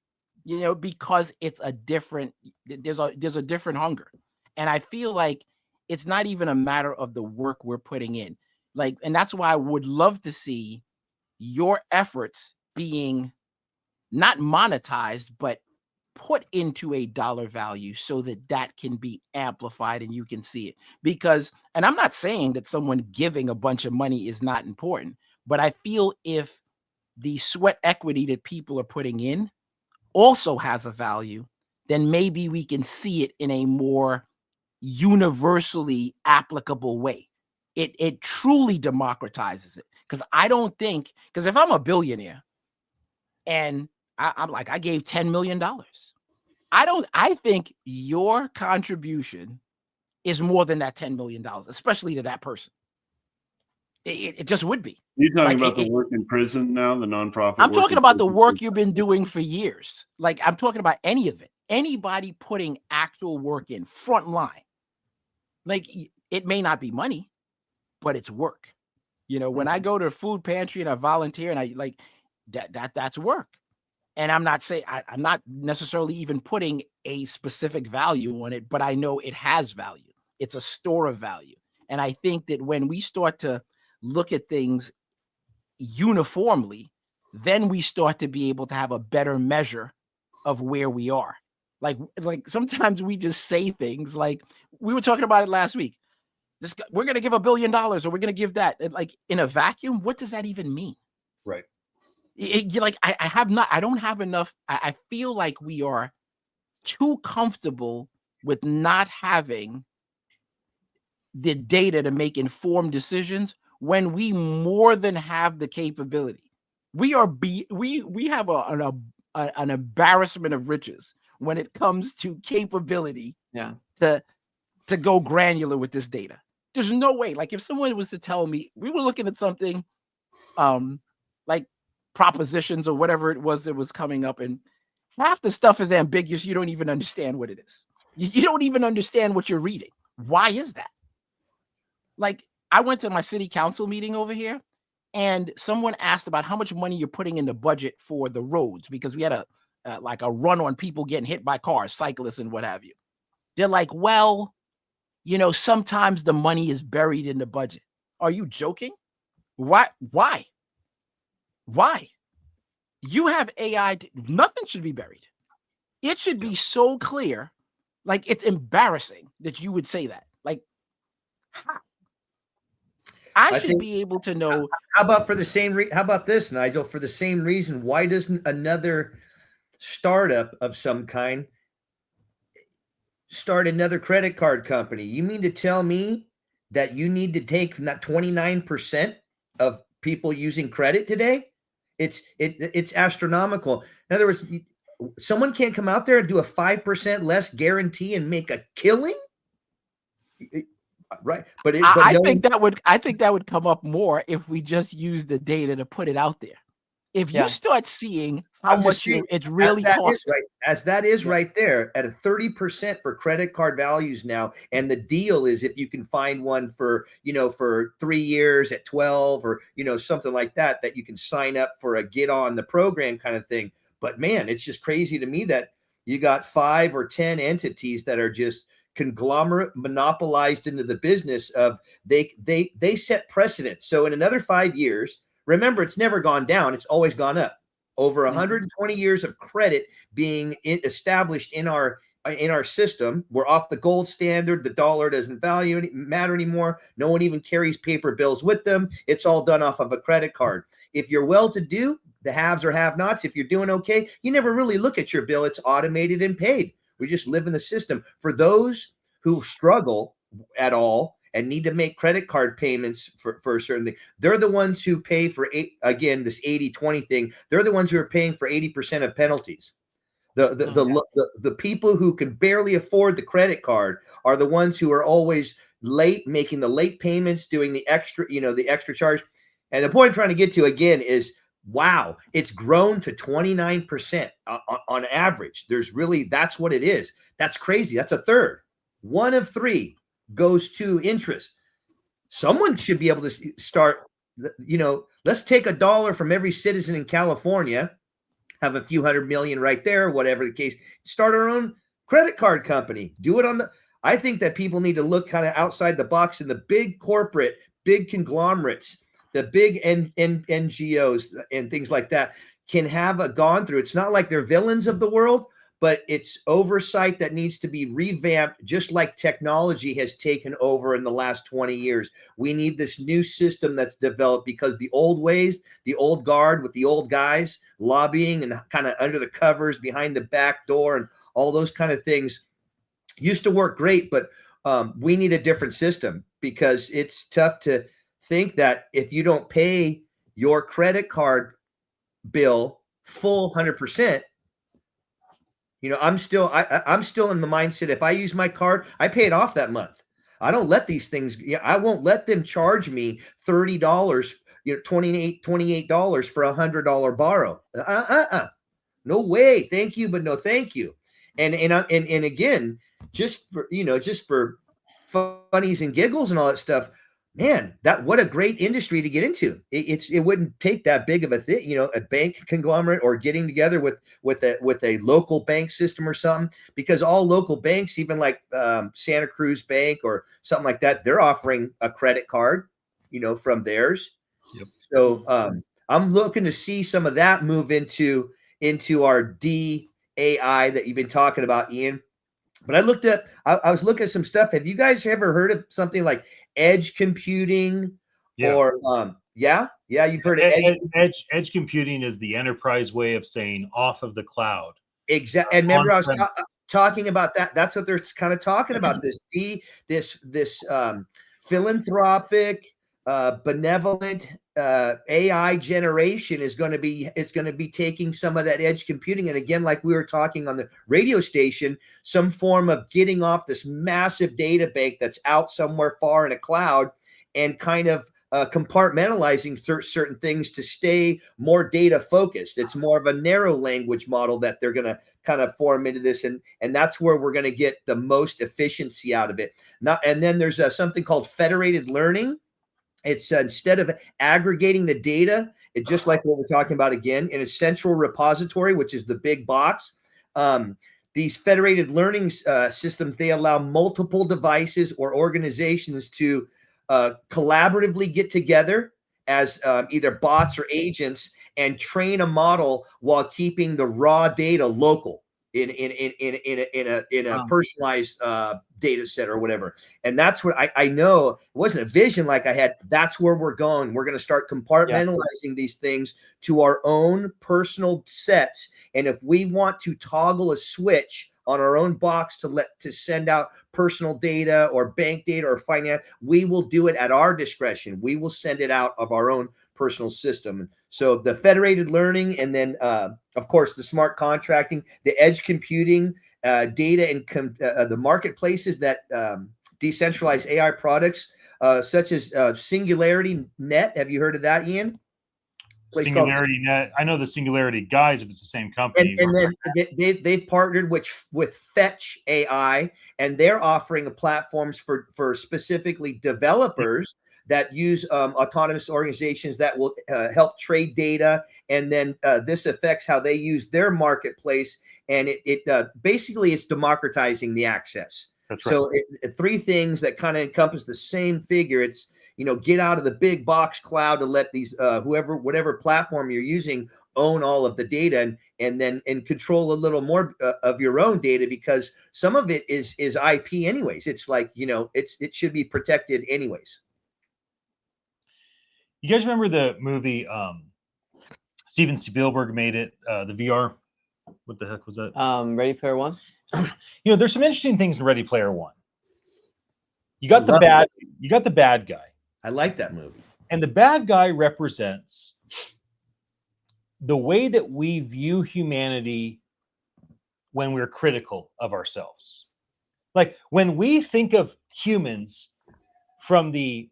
Because it's a different, there's a different hunger. And I feel like it's not even a matter of the work we're putting in. And that's why I would love to see your efforts being not monetized, but put into a dollar value so that can be amplified and you can see it. Because, and I'm not saying that someone giving a bunch of money is not important, but I feel if the sweat equity that people are putting in also has a value, then maybe we can see it in a more universally applicable way. It truly democratizes it. Because if I'm a billionaire and I'm like, I gave $10 million, I think your contribution is more than that $10 million, especially to that person. It just would be. You're talking about the work in prison now, the nonprofit? I'm talking about the work you've been doing for years. I'm talking about any of it. Anybody putting actual work in, front line. It may not be money, but it's work. When I go to a food pantry and I volunteer and I that's work. And I'm not saying I'm not necessarily even putting a specific value on it, but I know it has value. It's a store of value. And I think that when we start to look at things uniformly, then we start to be able to have a better measure of where we are. Like sometimes we just say things like we were talking about it last week. We're going to give $1 billion or we're going to give that. In a vacuum, what does that even mean? Right. I don't have enough. I feel like we are too comfortable with not having the data to make informed decisions when we more than have the capability. We have an embarrassment of riches when it comes to capability. Yeah. To go granular with this data. There's no way. If someone was to tell me, we were looking at something, like propositions or whatever it was that was coming up, and half the stuff is ambiguous. You don't even understand what it is. You don't even understand what you're reading. Why is that? I went to my city council meeting over here, and someone asked about how much money you're putting in the budget for the roads, because we had a run on people getting hit by cars, cyclists and what have you. They're like, well, sometimes the money is buried in the budget. Are you joking? Why? You have AI. Nothing should be buried. It should be so clear. It's embarrassing that you would say that. How? I should be able to know. How about how about this, Nigel? For the same reason, why doesn't another startup of some kind start another credit card company? You mean to tell me that you need to take from that 29% of people using credit today? It's astronomical. In other words, someone can't come out there and do a 5% less guarantee and make a killing, right? I think that would come up more if we just use the data to put it out there. If you start seeing how much it's really costing, right there at a 30% for credit card values now, and the deal is if you can find one for 3 years at 12 or something like that you can sign up for a get on the program kind of thing. But man, it's just crazy to me that you got 5 or 10 entities that are just conglomerate monopolized into the business of they set precedents. So in another 5 years. Remember, it's never gone down. It's always gone up. Over 120 years of credit being established in our system. We're off the gold standard. The dollar doesn't matter anymore. No one even carries paper bills with them. It's all done off of a credit card. If you're well-to-do, the haves or have-nots, if you're doing okay, you never really look at your bill. It's automated and paid. We just live in the system. For those who struggle at all and need to make credit card payments for a certain thing, they're the ones who pay for, this 80-20 thing. They're the ones who are paying for 80% of penalties. The people who can barely afford the credit card are the ones who are always late, making the late payments, doing the extra charge. And the point I'm trying to get to again is wow, it's grown to 29% on average. That's what it is. That's crazy. That's a third. 1 of 3 goes to interest. Someone should be able to start, let's take $1 from every citizen in California, have a few hundred million right there, whatever the case, start our own credit card company, do it I think that people need to look kind of outside the box, and the big corporate, big conglomerates, the big NGOs and things like that can have gone through. It's not like they're villains of the world, but it's oversight that needs to be revamped, just like technology has taken over in the last 20 years. We need this new system that's developed, because the old ways, the old guard with the old guys lobbying and kind of under the covers, behind the back door, and all those kind of things used to work great. But we need a different system, because it's tough to think that if you don't pay your credit card bill full 100%, I'm still in the mindset, if I use my card, I pay it off that month. I don't let these things, I won't let them charge me $30, $28 for $100 borrow. No way. Thank you, but no thank you. And again, just for funnies and giggles and all that stuff, man, what a great industry to get into. It wouldn't take that big of a thing, a bank conglomerate, or getting together with a local bank system or something, because all local banks, even like Santa Cruz Bank or something like that, they're offering a credit card, from theirs. Yep. So I'm looking to see some of that move into our DAI that you've been talking about, Ian. But I was looking at some stuff. Have you guys ever heard of something like edge computing? Yeah. Or you've heard of edge computing is the enterprise way of saying off of the cloud. Exactly. And remember, I was talking about that. That's what they're kind of talking about. This philanthropic, benevolent AI generation is going to be taking some of that edge computing, and again, like we were talking on the radio station, some form of getting off this massive data bank that's out somewhere far in a cloud, and kind of compartmentalizing certain things to stay more data focused. It's more of a narrow language model that they're going to kind of form into this, and that's where we're going to get the most efficiency out of it. And then there's something called federated learning. It's instead of aggregating the data, it's just like what we're talking about again, in a central repository, which is the big box. These federated learning systems, they allow multiple devices or organizations to collaboratively get together as either bots or agents and train a model while keeping the raw data local in a personalized data set or whatever. And that's what I know. It wasn't a vision like I had. That's where we're going. We're going to start compartmentalizing these things to our own personal sets. And if we want to toggle a switch on our own box to send out personal data or bank data or finance, we will do it at our discretion. We will send it out of our own personal system. So the federated learning, and then of course the smart contracting, the edge computing, data, and the marketplaces that decentralized AI products such as Singularity Net. Have you heard of that, Ian? Singularity Net. I know the Singularity guys, if it's the same company. And then they've partnered with Fetch AI, and they're offering platforms for specifically developers that use autonomous organizations that will help trade data. And then this affects how they use their marketplace. And it basically it's democratizing the access. That's right. So 3 things that kind of encompass the same figure. It's, get out of the big box cloud to let these whatever platform you're using own all of the data, and control a little more of your own data, because some of it is IP anyways. It's like, it should be protected anyways. You guys remember the movie Steven Spielberg made it, the VR? What the heck was that? Ready Player One. There's some interesting things in Ready Player One. You got the bad guy. I like that movie. And the bad guy represents the way that we view humanity when we're critical of ourselves. Like when we think of humans from the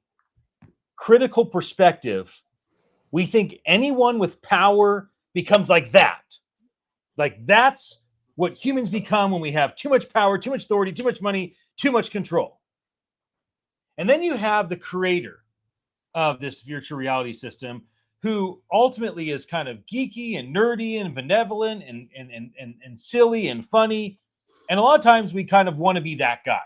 critical perspective We think anyone with power becomes like that. Like that's what humans become when we have too much power, too much authority, too much money, too much control. And then you have the creator of this virtual reality system who ultimately is kind of geeky and nerdy and benevolent and silly and funny. And a lot of times we kind of want to be that guy.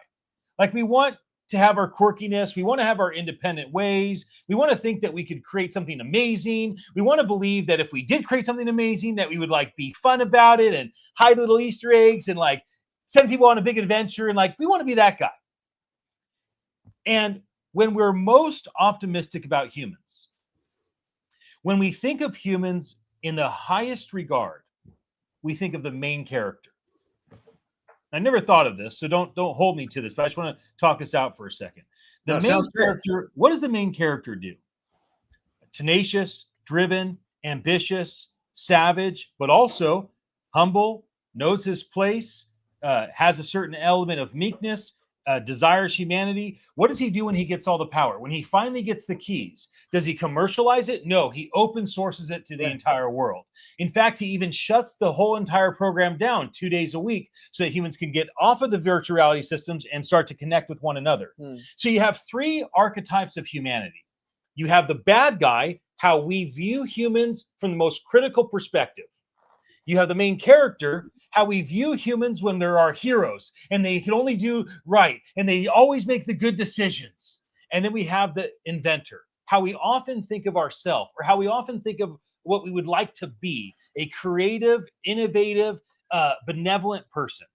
Like we want to have our quirkiness. We want to have our independent ways. We want to think that we could create something amazing. We want to believe that if we did create something amazing, that we would like be fun about it and hide little Easter eggs and like send people on a big adventure. And like, we want to be that guy. And when we're most optimistic about humans, when we think of humans in the highest regard, we think of the main character. I never thought of this, so don't hold me to this, but I just want to talk this out for a second. The main character, what does the main character do? Tenacious, driven, ambitious, savage, but also humble, knows his place, has a certain element of meekness, desires humanity. What does he do when he gets all the power? When he finally gets the keys, does he commercialize it? No, he open sources it to the entire world. In fact, he even shuts the whole entire program down 2 days a week so that humans can get off of the virtual reality systems and start to connect with one another. So you have three archetypes of humanity. You have the bad guy, how we view humans from the most critical perspective. You have the main character, how we view humans when they're our heroes and they can only do right and they always make the good decisions. And then we have the inventor, how we often think of ourselves or how we often think of what we would like to be, a creative, innovative, benevolent person.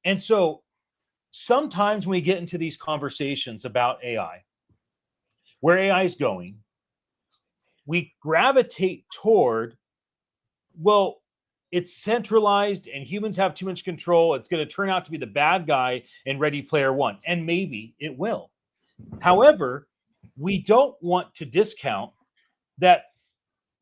And so sometimes when we get into these conversations about AI, where AI is going, we gravitate toward, well, it's centralized and humans have too much control. It's going to turn out to be the bad guy in Ready Player One. And maybe it will. However, we don't want to discount that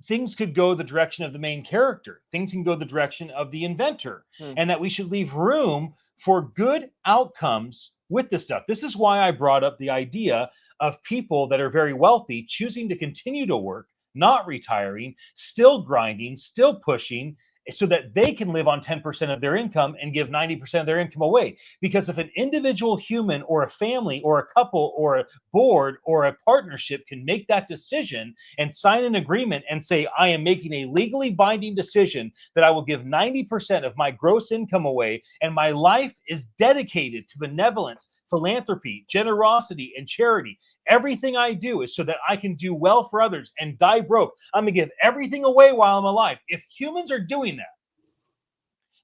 things could go the direction of the main character. Things can go the direction of the inventor. And that we should leave room for good outcomes with this stuff. This is why I brought up the idea of people that are very wealthy choosing to continue to work, not retiring, still grinding, still pushing, so that they can live on 10% of their income and give 90% of their income away. Because if an individual human or a family or a couple or a board or a partnership can make that decision and sign an agreement and say, I am making a legally binding decision that I will give 90% of my gross income away, and my life is dedicated to benevolence, philanthropy, generosity, and charity. Everything I do is so that I can do well for others and die broke. I'm going to give everything away while I'm alive. If humans are doing that,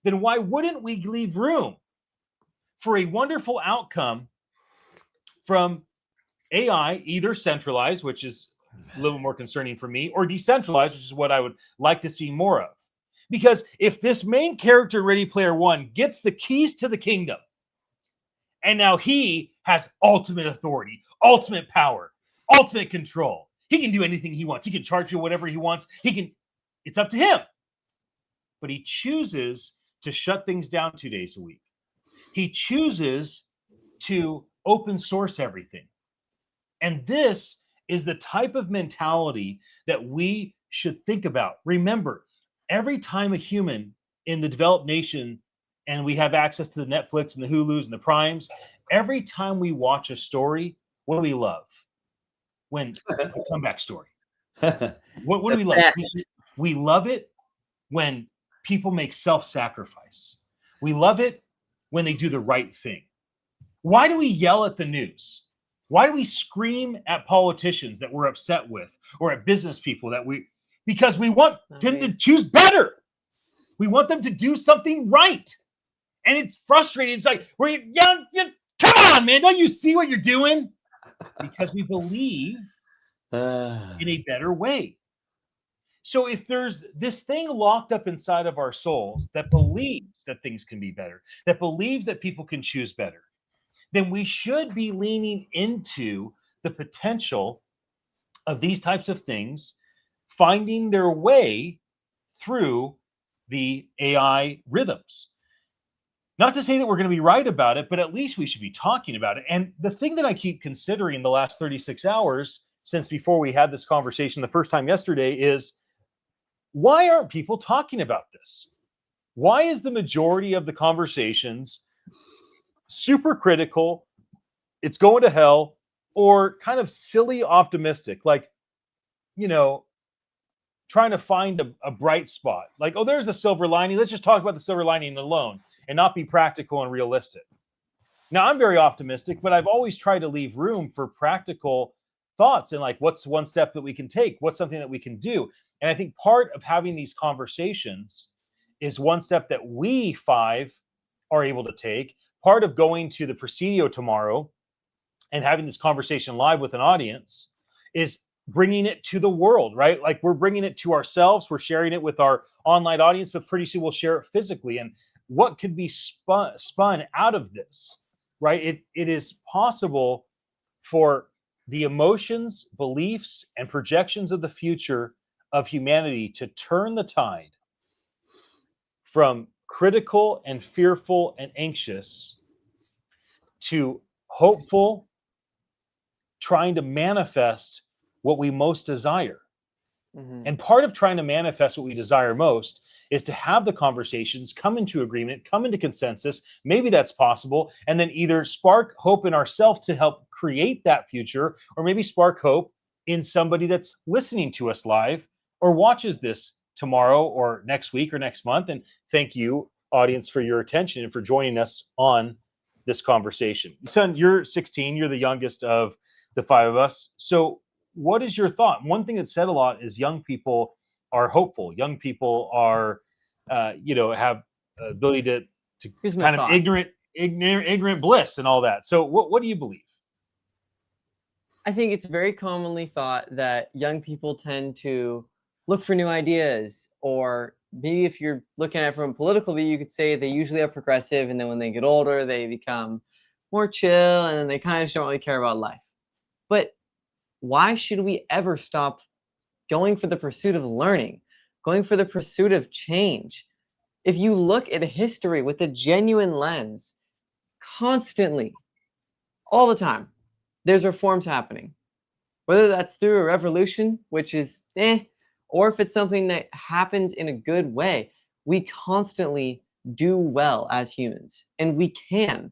then why wouldn't we leave room for a wonderful outcome from AI, either centralized, which is a little more concerning for me, or decentralized, which is what I would like to see more of? Because if this main character, Ready Player One, gets the keys to the kingdom, and now he has ultimate authority, ultimate power, ultimate control. He can do anything he wants. He can charge you whatever he wants. It's up to him. But he chooses to shut things down 2 days a week. He chooses to open source everything. And this is the type of mentality that we should think about. Remember, every time a human in the developed nation, and we have access to the Netflix and the Hulus and the Primes, every time we watch a story, what do we love? When a comeback story. What do we love? We love it when people make self-sacrifice. We love it when they do the right thing. Why do we yell at the news? Why do we scream at politicians that we're upset with, or at business people because we want them to choose better. We want them to do something right. And it's frustrating. It's like, come on, man, don't you see what you're doing? Because we believe in a better way. So if there's this thing locked up inside of our souls that believes that things can be better, that believes that people can choose better, then we should be leaning into the potential of these types of things finding their way through the AI rhythms. Not to say that we're going to be right about it, but at least we should be talking about it. And the thing that I keep considering the last 36 hours since before we had this conversation the first time yesterday is, why aren't people talking about this? Why is the majority of the conversations super critical, it's going to hell, or kind of silly optimistic, like, trying to find a bright spot, like, oh, there's a silver lining, let's just talk about the silver lining alone and not be practical and realistic. Now, I'm very optimistic, but I've always tried to leave room for practical thoughts and like, what's one step that we can take, what's something that we can do. And I think part of having these conversations is one step that we five are able to take. Part of going to the Presidio tomorrow and having this conversation live with an audience is bringing it to the world, right? Like, we're bringing it to ourselves, we're sharing it with our online audience, but pretty soon we'll share it physically. And what could be spun out of this, right? It is possible for the emotions, beliefs, and projections of the future of humanity to turn the tide from critical and fearful and anxious to hopeful, trying to manifest what we most desire. Mhm. And part of trying to manifest what we desire most is to have the conversations, come into agreement, come into consensus. Maybe that's possible. And then either spark hope in ourselves to help create that future, or maybe spark hope in somebody that's listening to us live or watches this tomorrow or next week or next month. And thank you, audience, for your attention and for joining us on this conversation. Son, you're 16, you're the youngest of the five of us. So what is your thought? One thing that's said a lot is young people are hopeful. Young people are, have ability to Here's my kind of thought. ignorant bliss and all that. So what do you believe? I think it's very commonly thought that young people tend to look for new ideas, or maybe if you're looking at it from a political view, you could say they usually are progressive, and then when they get older, they become more chill, and then they kind of don't really care about life. But why should we ever stop going for the pursuit of learning, going for the pursuit of change? If you look at history with a genuine lens, constantly, all the time, there's reforms happening. Whether that's through a revolution, which is or if it's something that happens in a good way, we constantly do well as humans, and we can.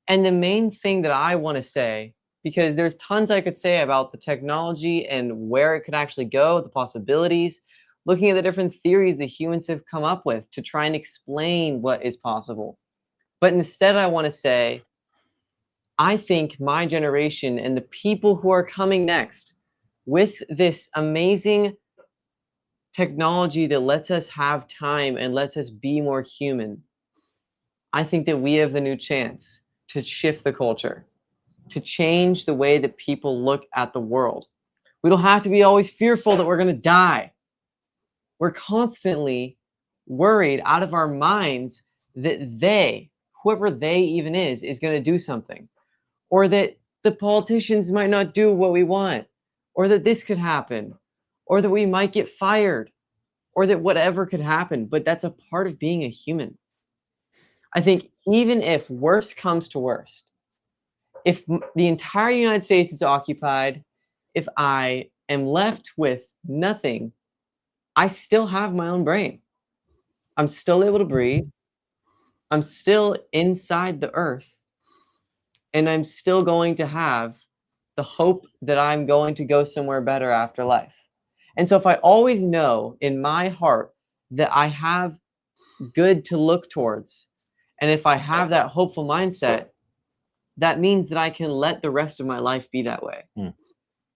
And the main thing that I want to say, because there's tons I could say about the technology and where it could actually go, the possibilities, looking at the different theories that humans have come up with to try and explain what is possible. But instead, I want to say, I think my generation and the people who are coming next with this amazing technology that lets us have time and lets us be more human, I think that we have the new chance to shift the culture, to change the way that people look at the world. We don't have to be always fearful that we're going to die. We're constantly worried out of our minds that they, whoever they even is going to do something, or that the politicians might not do what we want, or that this could happen, or that we might get fired, or that whatever could happen. But that's a part of being a human. I think even if worst comes to worst, if the entire United States is occupied, if I am left with nothing, I still have my own brain. I'm still able to breathe. I'm still inside the earth. And I'm still going to have the hope that I'm going to go somewhere better after life. And so if I always know in my heart that I have good to look towards, and if I have that hopeful mindset, that means that I can let the rest of my life be that way.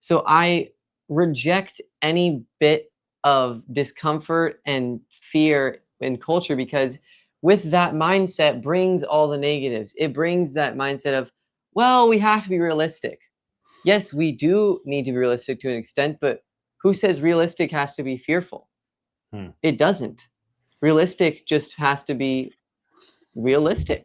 So I reject any bit of discomfort and fear in culture, because with that mindset brings all the negatives. It brings that mindset of, well, we have to be realistic. Yes, we do need to be realistic to an extent, but who says realistic has to be fearful? It doesn't. Realistic just has to be realistic.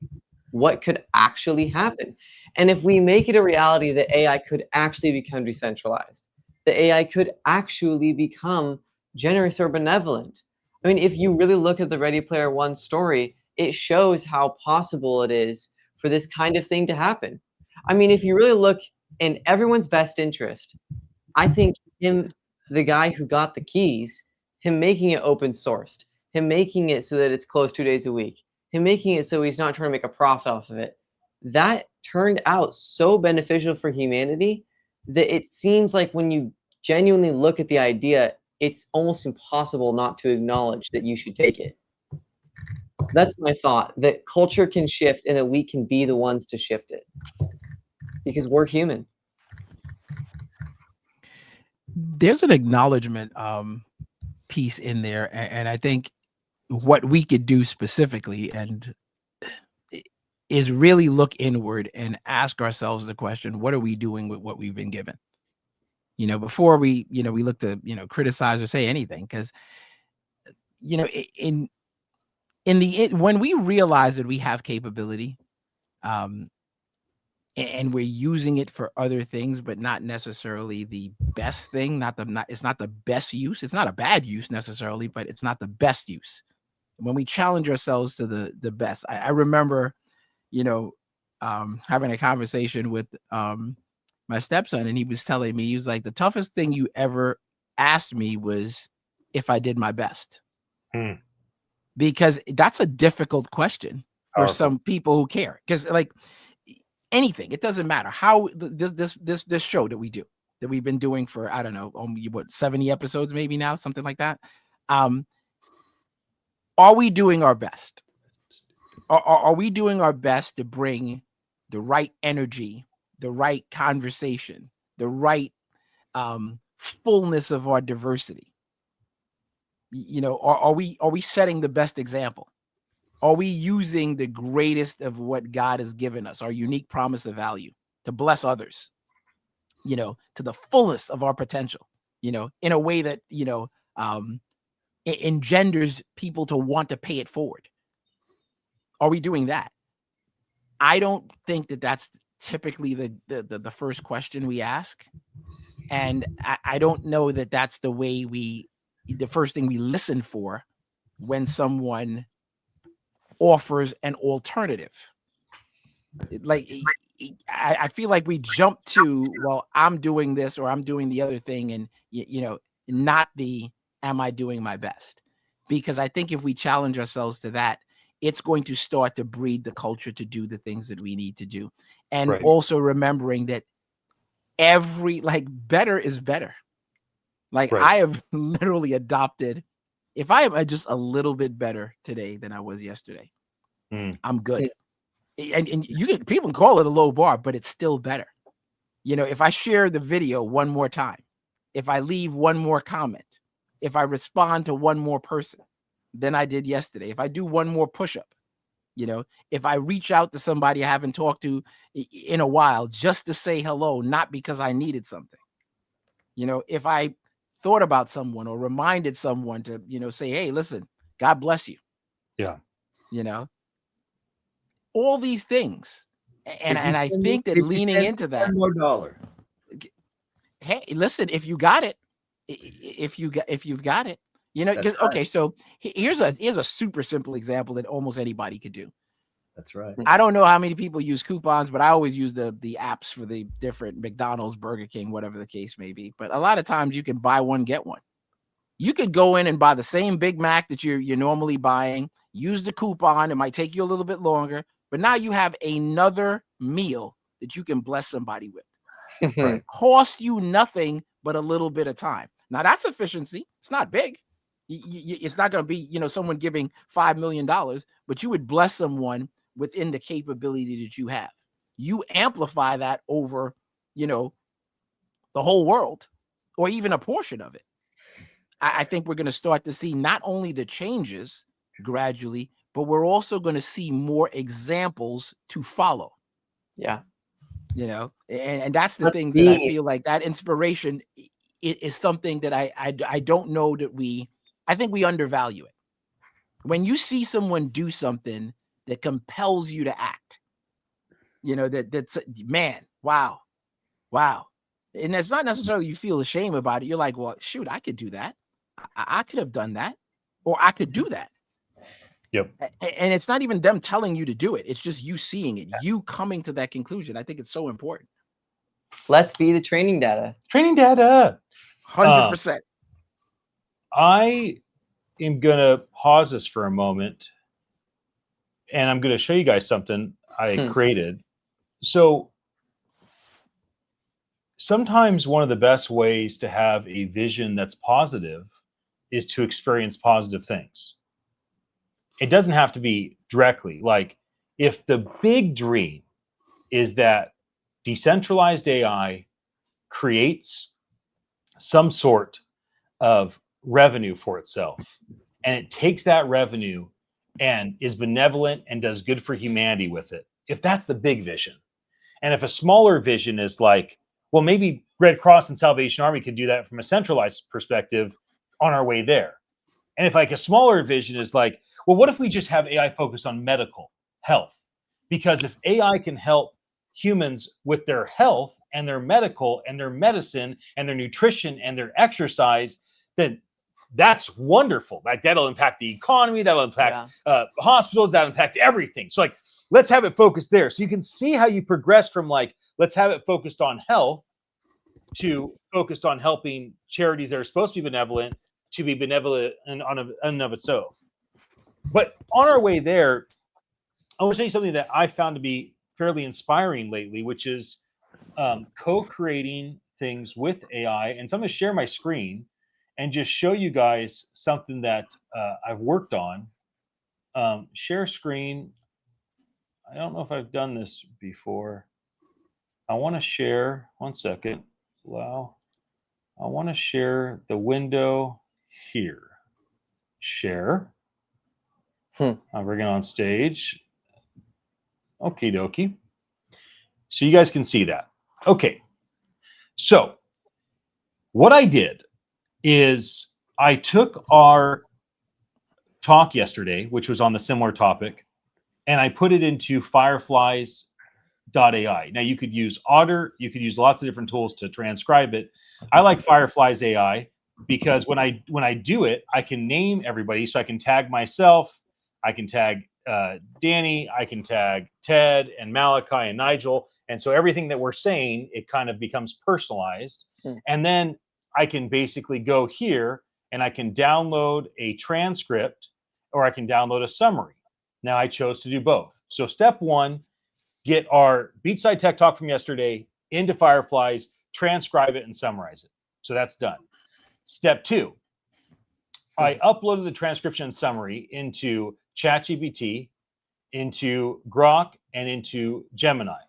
What could actually happen? And if we make it a reality that AI could actually become decentralized, the AI could actually become generous or benevolent. I mean, if you really look at the Ready Player One story, it shows how possible it is for this kind of thing to happen. I mean, if you really look in everyone's best interest, I think the guy who got the keys, him making it open sourced, him making it so that it's closed 2 days a week, him making it so he's not trying to make a profit off of it, that turned out so beneficial for humanity that it seems like when you genuinely look at the idea, it's almost impossible not to acknowledge that you should take it. That's my thought, that culture can shift and that we can be the ones to shift it because we're human. There's an acknowledgement piece in there, and I think what we could do specifically and is really look inward and ask ourselves the question, what are we doing with what we've been given? Before we look to criticize or say anything, because in when we realize that we have capability, and we're using it for other things, but not necessarily the best thing, it's not the best use. It's not a bad use necessarily, but it's not the best use. When we challenge ourselves to the best, I remember, having a conversation with my stepson, and he was telling me, he was like, the toughest thing you ever asked me was if I did my best. Because that's a difficult question for some people who care. Because like anything, it doesn't matter how this show that we've been doing for, I don't know, 70 episodes maybe now, something like that. Are we doing our best? Are we doing our best to bring the right energy, the right conversation, the right fullness of our diversity? Are we setting the best example? Are we using the greatest of what God has given us, our unique promise of value, to bless others, to the fullest of our potential, in a way that, engenders people to want to pay it forward? Are we doing that? I don't think that that's typically the first question we ask. And I don't know that that's the first thing we listen for when someone offers an alternative. Like, I feel like we jump to, well, I'm doing this or I'm doing the other thing, and not the am I doing my best? Because I think if we challenge ourselves to that, it's going to start to breed the culture to do the things that we need to do. And also remembering that better is better. Like, I have literally adopted, if I am just a little bit better today than I was yesterday, I'm good. And people can call it a low bar, but it's still better. If I share the video one more time, if I leave one more comment, if I respond to one more person than I did yesterday, if I do one more push-up, if I reach out to somebody I haven't talked to in a while just to say hello, not because I needed something, if I thought about someone or reminded someone to, say, hey, listen, God bless you. Yeah. All these things. And I think that leaning into that, $1 more dollar. Hey, listen, if you got it, if you've got it, That's okay. right. So here's a super simple example that almost anybody could do. That's right. I don't know how many people use coupons, but I always use the apps for the different McDonald's, Burger King, whatever the case may be. But a lot of times you can buy one, get one. You could go in and buy the same Big Mac that you're normally buying, use the coupon. It might take you a little bit longer, but now you have another meal that you can bless somebody with. Cost you nothing but a little bit of time. Now that's efficiency. It's not big. It's not going to be, someone giving $5 million, but you would bless someone within the capability that you have. You amplify that over, the whole world, or even a portion of it. I think we're going to start to see not only the changes gradually, but we're also going to see more examples to follow. Yeah. And that's the thing that I feel like that inspiration is something that I don't know that I think we undervalue it. When you see someone do something that compels you to act, that's, man, wow. And it's not necessarily you feel ashamed about it. You're like, well, shoot, I could do that. I could have done that, or I could do that. Yep. And it's not even them telling you to do it. It's just you seeing it, you coming to that conclusion. I think it's so important. Let's be the training data. Training data. 100%. I am going to pause this for a moment, and I'm going to show you guys something I created. So sometimes one of the best ways to have a vision that's positive is to experience positive things. It doesn't have to be directly. Like, if the big dream is that decentralized AI creates some sort of revenue for itself, and it takes that revenue and is benevolent and does good for humanity with it, if that's the big vision. And if a smaller vision is like, well, maybe Red Cross and Salvation Army could do that from a centralized perspective on our way there. And if like a smaller vision is like, well, what if we just have AI focus on medical health? Because if AI can help humans with their health and their medical and their medicine and their nutrition and their exercise, then that's wonderful. Like, that'll impact the economy, that'll impact hospitals, that'll impact everything. So like, let's have it focused there. So you can see how you progress from like, let's have it focused on health to focused on helping charities that are supposed to be benevolent to be benevolent in and of itself. But on our way there, I want to show you something that I found to be fairly inspiring lately, which is co-creating things with AI. And so I'm going to share my screen and just show you guys something that I've worked on. Share screen. I don't know if I've done this before. I want to share, one second. Wow. I want to share the window here. Share. I'll bring it on stage. Okie dokie. So you guys can see that. Okay. So what I did is I took our talk yesterday, which was on the similar topic, and I put it into fireflies.ai. Now you could use Otter, you could use lots of different tools to transcribe it. I like Fireflies AI because when I do it, I can name everybody. So I can tag myself, I can tag Danny, I can tag Ted and Malachi and Nigel. And so everything that we're saying, it kind of becomes personalized. And then I can basically go here and I can download a transcript or I can download a summary. Now I chose to do both. So step one, get our Beachside Tech Talk from yesterday into Fireflies, transcribe it and summarize it. So that's done. Step two, I uploaded the transcription and summary into ChatGPT, into Grok, and into Gemini.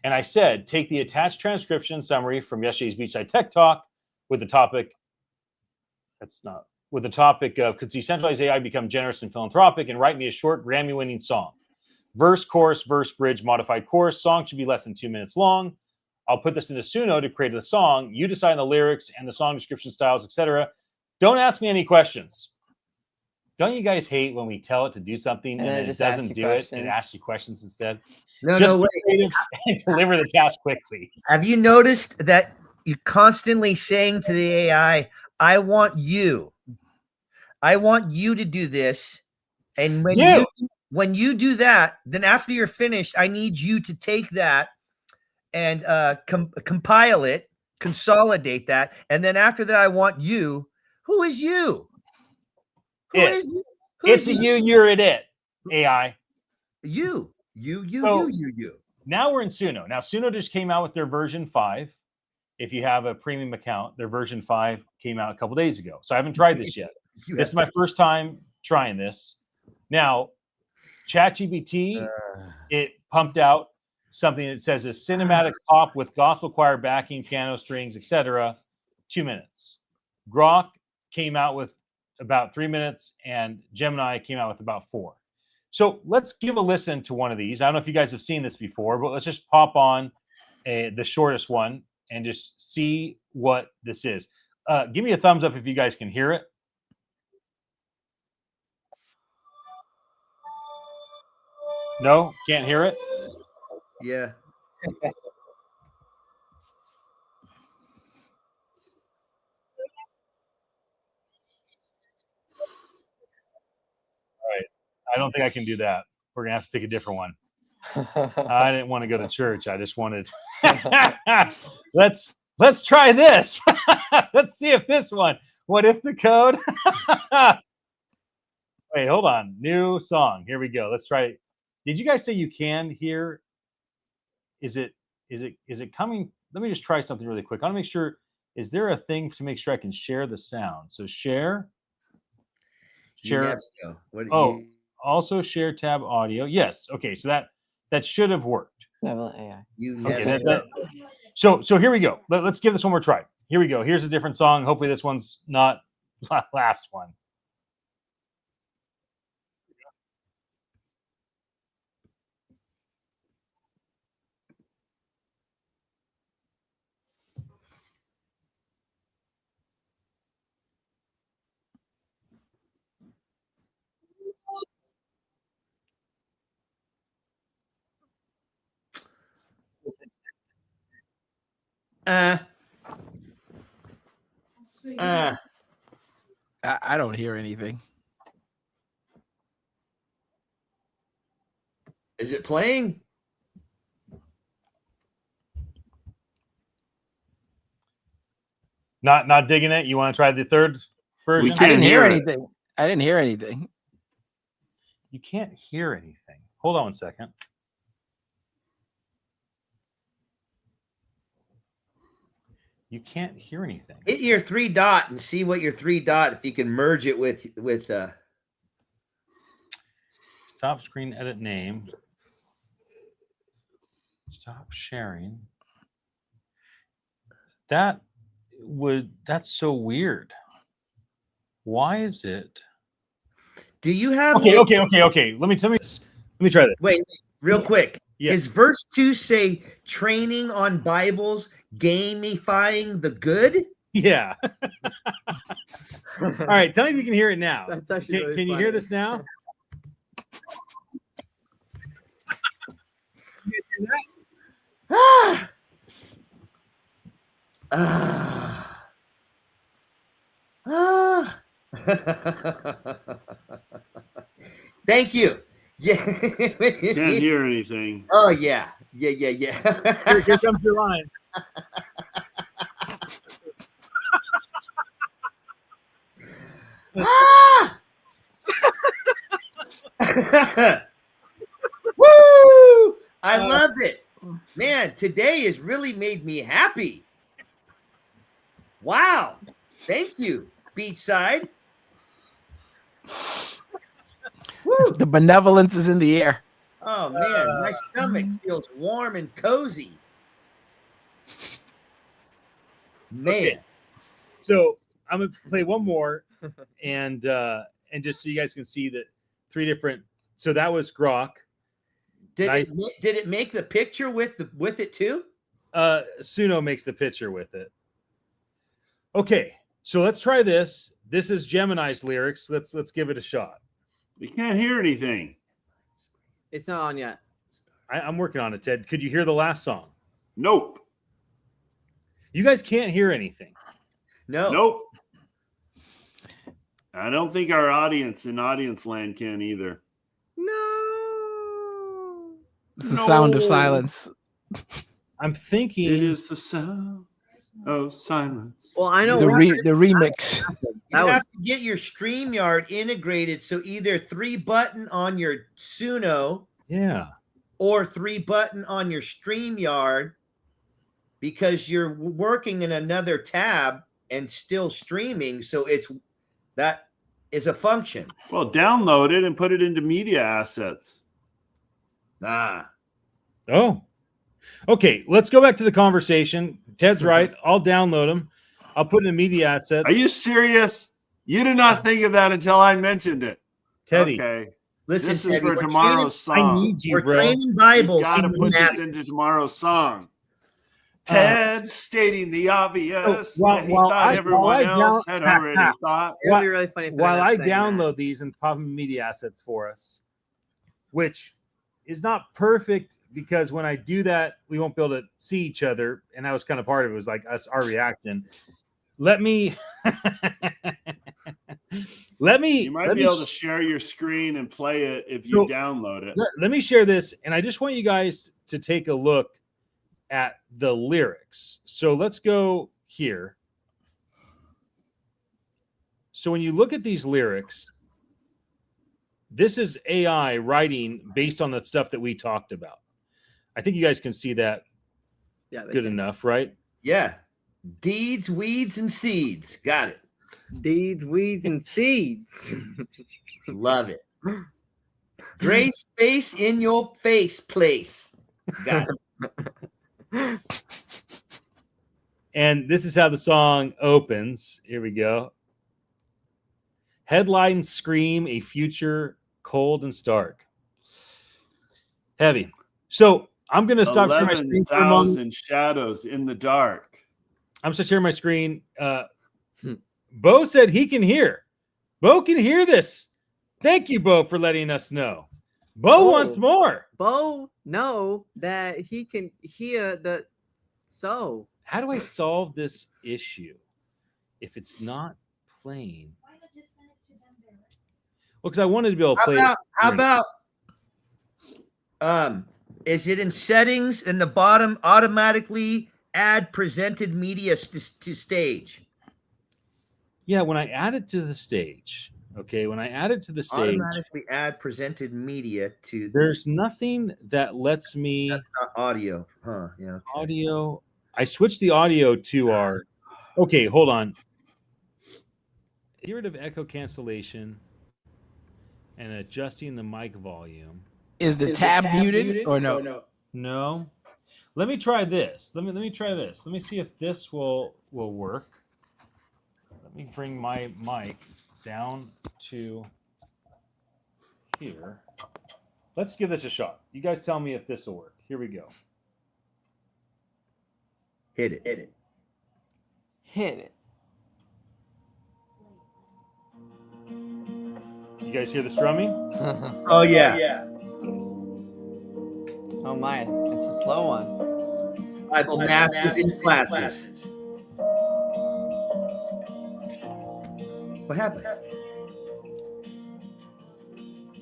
And I said, take the attached transcription summary from yesterday's Beachside Tech Talk with the topic, of could decentralized AI become generous and philanthropic, and write me a short Grammy-winning song. Verse, chorus, bridge, modified chorus. Song should be less than 2 minutes long. I'll put this into Suno to create the song. You decide on the lyrics and the song description styles, etc. Don't ask me any questions. Don't you guys hate when we tell it to do something and then it doesn't do it and asks you questions instead? No, Just no, be wait. creative and deliver the task quickly. Have you noticed that you're constantly saying to the AI, I want you to do this. And when you do that, then after you're finished, I need you to take that and compile it, consolidate that. And then after that, I want you. Who is you? Who is you? It's a you, you're at it, AI. You. Now we're in Suno. Now Suno just came out with their version 5. If you have a premium account, their version 5 came out a couple days ago. So I haven't tried this yet. This is my first time trying this. Now, ChatGPT, it pumped out something that says a cinematic pop with gospel choir backing, piano strings, etc. 2 minutes. Grok came out with about 3 minutes, and Gemini came out with about 4. So let's give a listen to one of these. I don't know if you guys have seen this before, but let's just pop on the shortest one and just see what this is. Give me a thumbs up if you guys can hear it. No, can't hear it? Yeah. All right. I don't think I can do that. We're going to have to pick a different one. I didn't want to go to church. I just wanted let's try this. Let's see if this one. What if the code? Wait, hold on. New song. Here we go. Let's try it. Did you guys say you can hear? Is it coming? Let me just try something really quick. I want to make sure. Is there a thing to make sure I can share the sound? So share. UNESCO. Also share tab audio. Yes. Okay. So that should have worked. AI. Okay, so here we go. Let's give this one more try. Here we go. Here's a different song. Hopefully this one's not last one. I don't hear anything. Is it playing? Not digging it. You want to try the third version? I didn't hear anything. I didn't hear anything. You can't hear anything. Hold on 1 second. You can't hear anything. Hit your 3 dot and see what your 3 dot, if you can merge it with Stop screen edit name. Stop sharing. That's so weird. Why is it? Do you have Okay. Let me try this. Wait, real quick. Yeah. Is verse 2 say training on Bibles, gamifying the good? Yeah. All right. Tell me if you can hear it now. That's actually really Can you hear this now? Ah. Ah. Ah. Thank you. Yeah. Can't hear anything. Oh yeah. Yeah. Here comes your line. Ah! Woo! I love it. Man, today has really made me happy. Wow. Thank you, Beachside. Woo! The benevolence is in the air. Oh man, my stomach feels warm and cozy. Man. Okay. So I'm gonna play one more, and just so you guys can see that 3 different. So that was Grok. Did Nice. it make the picture with it too? Suno makes the picture with it. Okay, so let's try this. This is Gemini's lyrics. Let's give it a shot. We can't hear anything. It's not on yet. I'm working on it, Ted. Could you hear the last song? Nope. You guys can't hear anything. No. Nope. I don't think our audience in audience land can either. No. It's the sound of silence. I'm thinking It is the sound of silence. Well, I know The remix. You have to get your StreamYard integrated, so either 3 button on your Suno yeah. or 3 button on your StreamYard, because you're working in another tab and still streaming. So that is a function. Well, download it and put it into media assets. Ah. Oh. Okay, let's go back to the conversation. Ted's right. I'll download them. I'll put it in media assets. Are you serious? You did not think of that until I mentioned it. Teddy? Okay. Listen, This is Teddy, for we're tomorrow's training- song. I need you, We're bro. training Bibles. You got to in put this masses. into tomorrow's song. Ted stating the obvious while- that he while thought I- everyone while I else down- had already thought. It'll be really funny if While I I end up saying download these and pop them in media assets for us, which is not perfect because when I do that, we won't be able to see each other. And that was kind of part of it, was like our reaction. Let me You might be able to share your screen and play it if you download it. Let me share this, and I just want you guys to take a look at the lyrics. So let's go here. So when you look at these lyrics, this is AI writing based on the stuff that we talked about. I think you guys can see that good enough, right? Yeah. Deeds, weeds, and seeds. Got it. Deeds, weeds, and seeds. Love it. Gray space in your face place. Got it. And this is how the song opens. Here we go. Headlines scream a future cold and stark. Heavy. So I'm going to stop sharing my screen for a moment. 11,000 shadows in the dark. I'm just sharing my screen. Bo said he can hear. Bo can hear this. Thank you, Bo, for letting us know. Bo wants more. Bo know that he can hear the so. How do I solve this issue if it's not playing? Why not just send it to them direct? Well, because I wanted to be able to play. How about is it in settings in the bottom automatically add presented media to stage? Yeah, when I add it to the stage. Okay, when I add it to the stage, automatically add presented media to. There's nothing that lets me. That's not audio, huh? Yeah. Okay. Audio. I switched the audio to our. Okay, hold on. Get rid of echo cancellation and adjusting the mic volume. Is the tab muted or no? No. Let me try this. Let me try this. Let me see if this will work. Let me bring my mic down to here. Let's give this a shot. You guys tell me if this will work. Here we go. Hit it. Hit it. Hit it. You guys hear the strumming? Oh yeah. Oh my, it's a slow one. Bible masters in classes. What happened?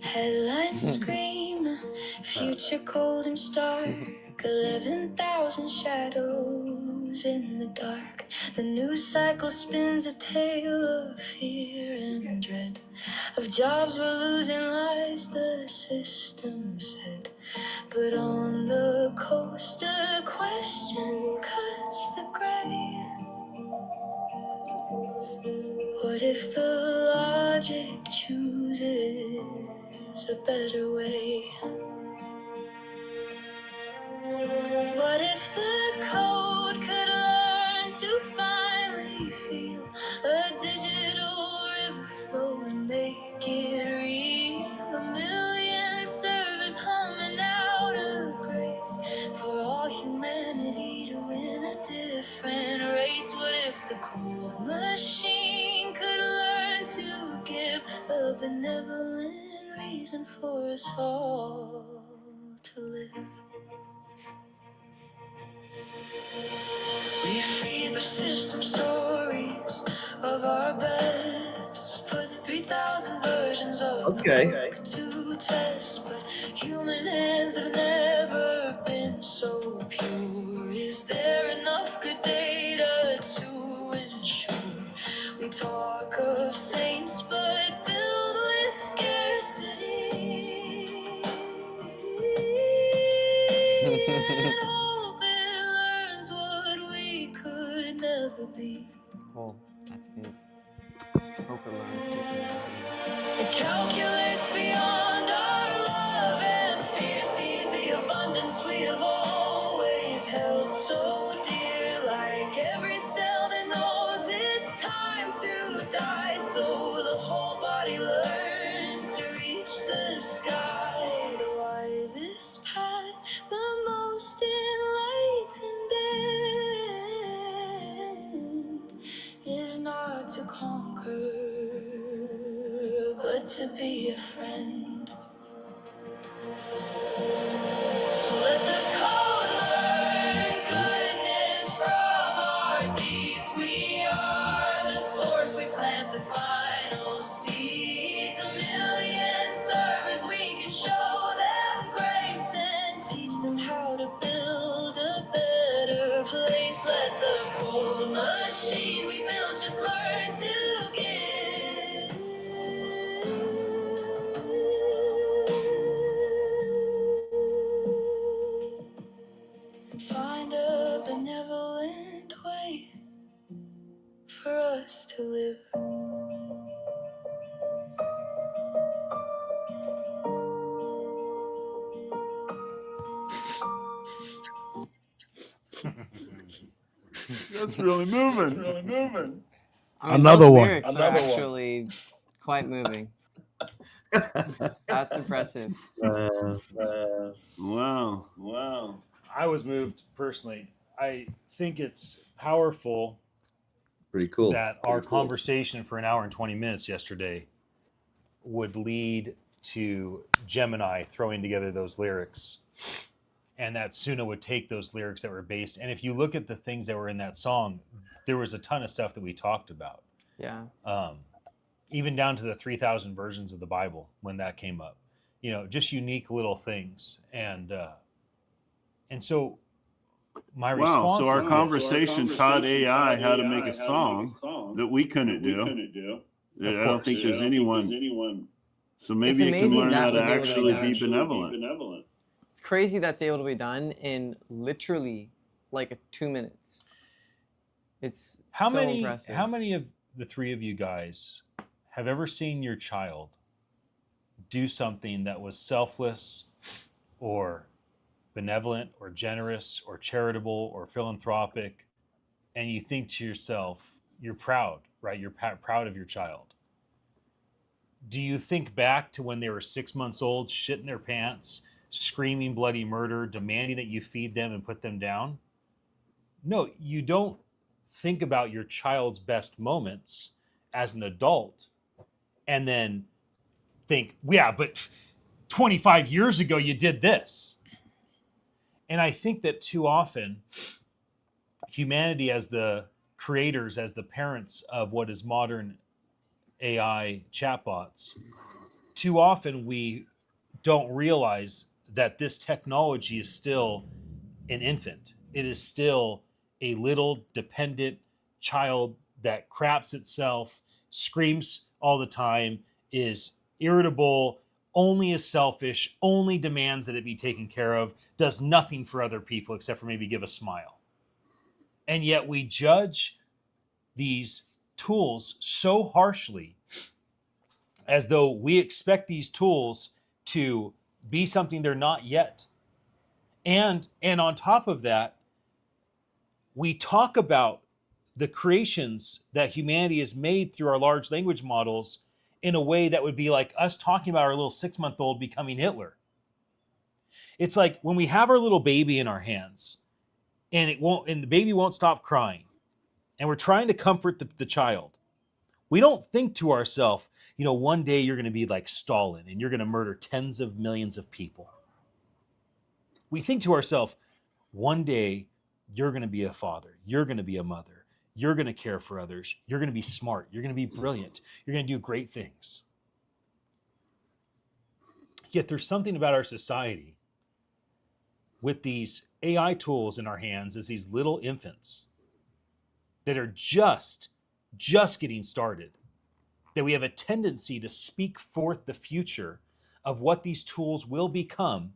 Headlines scream, future cold and stark, 11,000 shadows in the dark. The news cycle spins a tale of fear and dread, of jobs we're losing, lies the system said. But on the coast, a question cuts the gray. What if the logic chooses a better way? What if the code could learn to finally feel a digital river flow and make it real? A million servers humming out of grace for all humanity to win a different race. What if the cold machine could learn to give a benevolent reason for us all to live? We feed the system stories of our best, put 3,000 versions of the book to test, but human hands have never been so pure. Is there enough good data to ensure? We talk of saints, but build with scarcity. And hope it learns what we could never be. Oh, that's it. Hope it learns to It calculates beyond our love and fear, sees the abundance we have always held so dear. Like every cell that knows it's time to die, so the whole body learns to reach the sky. The wisest path, the most enlightened end, is not to conquer, but to be a friend. So let the code learn goodness from our deeds. We are the source, we plant the final seeds. A million servers, we can show them grace and teach them how to build a better machine we built, just learn to give. Find a benevolent way for us to live. That's really moving. I mean, Another those one. lyrics are actually quite moving. That's impressive. Wow. I was moved personally. I think it's powerful Pretty cool. that our conversation for an hour and 20 minutes yesterday would lead to Gemini throwing together those lyrics, and that Suna would take those lyrics that were based. And if you look at the things that were in that song, there was a ton of stuff that we talked about. Yeah. Even down to the 3,000 versions of the Bible when that came up. You know, just unique little things. And so my response Wow. So our is conversation taught AI how to make a song that we couldn't do. I don't think there's anyone. So maybe you can amazing learn that how to was able to actually be be benevolent. It's crazy that's able to be done in literally like 2 minutes. It's how so many impressive. how many of the three of you guys have ever seen your child do something that was selfless or benevolent or generous or charitable or philanthropic, and you think to yourself, you're proud, right? You're proud of your child. Do you think back to when they were 6 months old, shitting their pants, screaming bloody murder, demanding that you feed them and put them down? No, you don't think about your child's best moments as an adult and then think, yeah, but 25 years ago you did this. And I think that too often humanity, as the creators, as the parents of what is modern AI chatbots, too often we don't realize that this technology is still an infant. It is still a little dependent child that craps itself, screams all the time, is irritable, only is selfish, only demands that it be taken care of, does nothing for other people except for maybe give a smile. And yet we judge these tools so harshly, as though we expect these tools to be something they're not yet. And on top of that, we talk about the creations that humanity has made through our large language models in a way that would be like us talking about our little 6-month-old becoming Hitler. It's like when we have our little baby in our hands and the baby won't stop crying, and we're trying to comfort the child. We don't think to ourselves, one day you're going to be like Stalin and you're going to murder tens of millions of people. We think to ourselves, one day you're going to be a father, you're going to be a mother, you're going to care for others, you're going to be smart, you're going to be brilliant, you're going to do great things. Yet there's something about our society with these AI tools in our hands as these little infants that are just getting started, that we have a tendency to speak forth the future of what these tools will become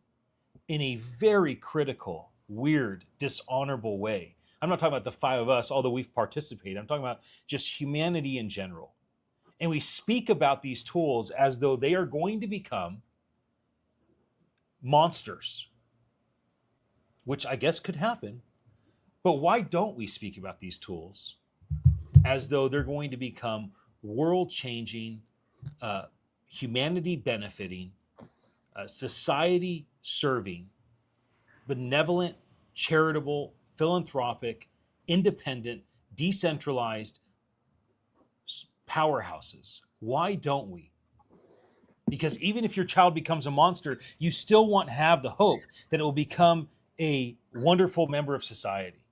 in a very critical, weird, dishonorable way. I'm not talking about the five of us, although we've participated. I'm talking about just humanity in general. And we speak about these tools as though they are going to become monsters, which I guess could happen. But why don't we speak about these tools as though they're going to become world-changing, humanity-benefiting, society-serving, benevolent, charitable, philanthropic, independent, decentralized powerhouses? Why don't we? Because even if your child becomes a monster, you still want to have the hope that it will become a wonderful member of society.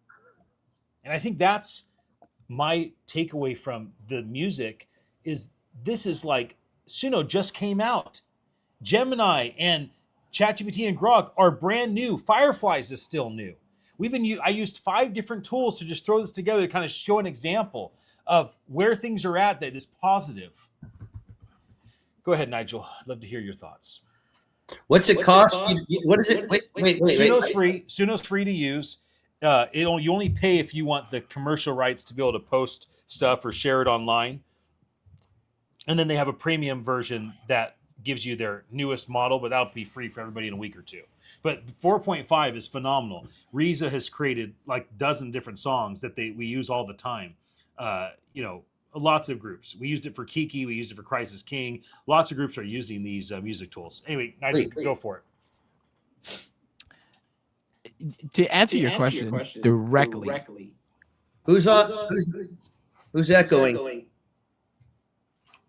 And I think that's my takeaway from the music is this is like Suno just came out. Gemini and ChatGPT and Grok are brand new. Fireflies is still new. I used 5 different tools to just throw this together to kind of show an example of where things are at that is positive. Go ahead, Nigel. I'd love to hear your thoughts. What's it cost? What is it? Wait. Suno's free. Suno's free to use. You only pay if you want the commercial rights to be able to post stuff or share it online. And then they have a premium version that gives you their newest model, but that'll be free for everybody in a week or two. But 4.5 is phenomenal. Reza has created like a dozen different songs that we use all the time. Lots of groups. We used it for Kiki. We used it for Crisis King. Lots of groups are using these music tools. Anyway, Nigel, go for it. To answer your question directly. Who's echoing?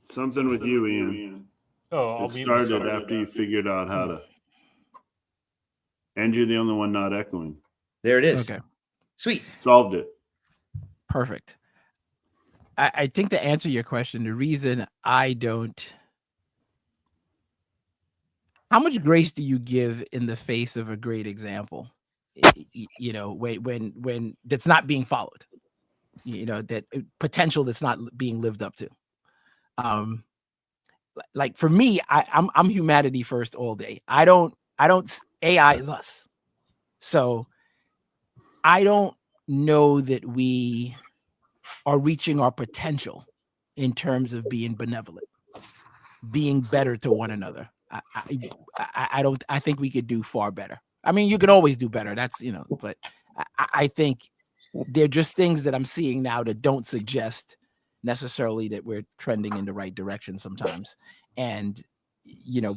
Something with you, Ian. Oh, it started after you figured out how to. And you're the only one not echoing. There it is. Okay. Sweet. Solved it. Perfect. I think to answer your question, the reason I don't. How much grace do you give in the face of a great example? When that's not being followed, that potential that's not being lived up to. Like for me, I'm humanity first all day. I don't AI is us. So I don't know that we are reaching our potential in terms of being benevolent, being better to one another. I think we could do far better. I mean, you can always do better. That's, but I think they're just things that I'm seeing now that don't suggest necessarily that we're trending in the right direction sometimes. And,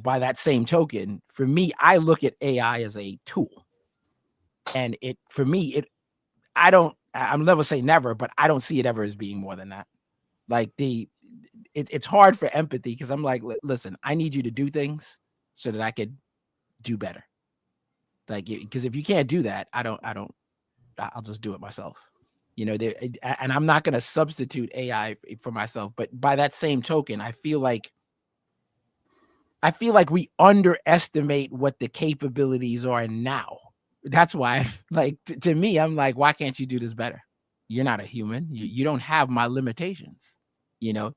by that same token, for me, I look at AI as a tool. And I'll never say never, but I don't see it ever as being more than that. Like it's hard for empathy because I'm like, listen, I need you to do things so that I could do better. Like, because if you can't do that, I'll just do it myself. And I'm not going to substitute AI for myself. But by that same token, I feel like we underestimate what the capabilities are now. That's why, like, to me, I'm like, why can't you do this better? You're not a human. You don't have my limitations.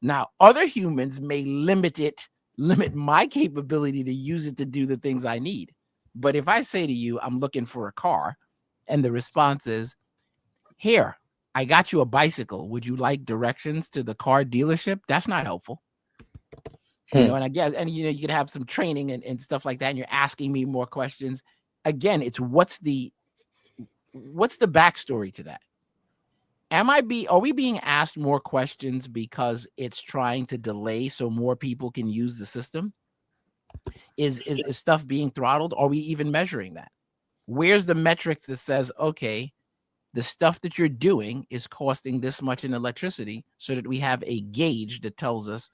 Now other humans may limit my capability to use it to do the things I need. But if I say to you, I'm looking for a car, and the response is, here, I got you a bicycle. Would you like directions to the car dealership? That's not helpful. And I guess, and you could have some training and stuff like that. And you're asking me more questions. Again, it's what's the backstory to that? Are we being asked more questions because it's trying to delay so more people can use the system? Is stuff being throttled? Are we even measuring that? Where's the metrics that says, okay, the stuff that you're doing is costing this much in electricity, so that we have a gauge that tells us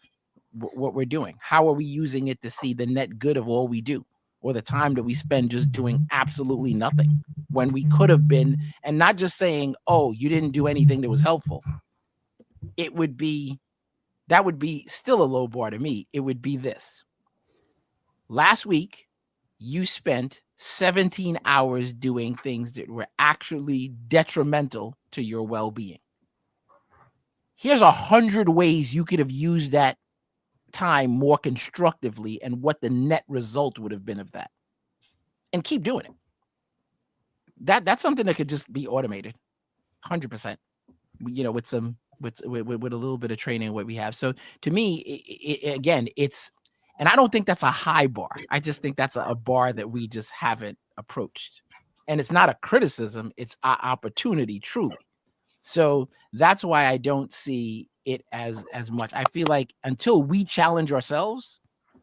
what we're doing? How are we using it to see the net good of all we do, or the time that we spend just doing absolutely nothing when we could have been, and not just saying, oh, you didn't do anything that was helpful. That would be still a low bar to me. It would be this. Last week, you spent 17 hours doing things that were actually detrimental to your well-being. Here's 100 ways you could have used that time more constructively and what the net result would have been of that. And keep doing it. That's something that could just be automated 100%, with a little bit of training, what we have. So to me, again, and I don't think that's a high bar. I just think that's a bar that we just haven't approached. And it's not a criticism, it's an opportunity, truly. So that's why I don't see it as much. I feel like until we challenge ourselves,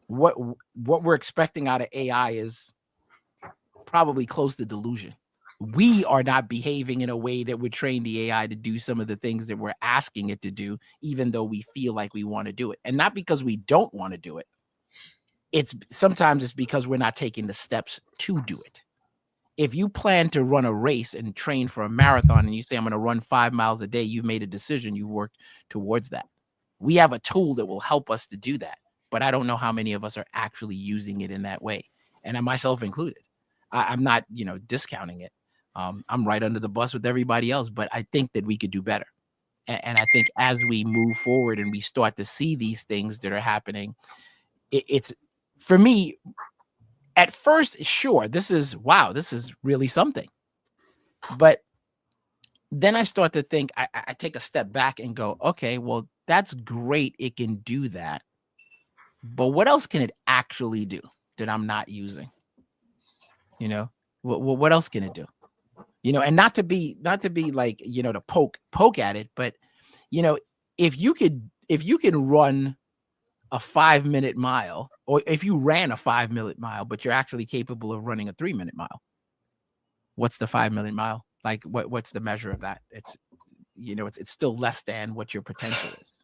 what we're expecting out of AI is probably close to delusion. We are not behaving in a way that would train the AI to do some of the things that we're asking it to do, even though we feel like we want to do it. And not because we don't want to do it. Sometimes it's because we're not taking the steps to do it. If you plan to run a race and train for a marathon and you say, I'm going to run 5 miles a day, you've made a decision, you worked towards that. We have a tool that will help us to do that, but I don't know how many of us are actually using it in that way. And I myself included. I'm not, discounting it. I'm right under the bus with everybody else, but I think that we could do better. And I think as we move forward and we start to see these things that are happening, it's for me, at first, sure, this is really something. But then I start to think, I take a step back and go, okay, well, that's great. It can do that. But what else can it actually do that I'm not using? You know, what else can it do? You know, and not to be like, you know, to poke at it, but you know, if you can run a 5-minute mile, or if you ran a 5-minute mile, but you're actually capable of running a 3-minute mile, what's the 5-minute mile? Like what's the measure of that? It's, you know, it's still less than what your potential is.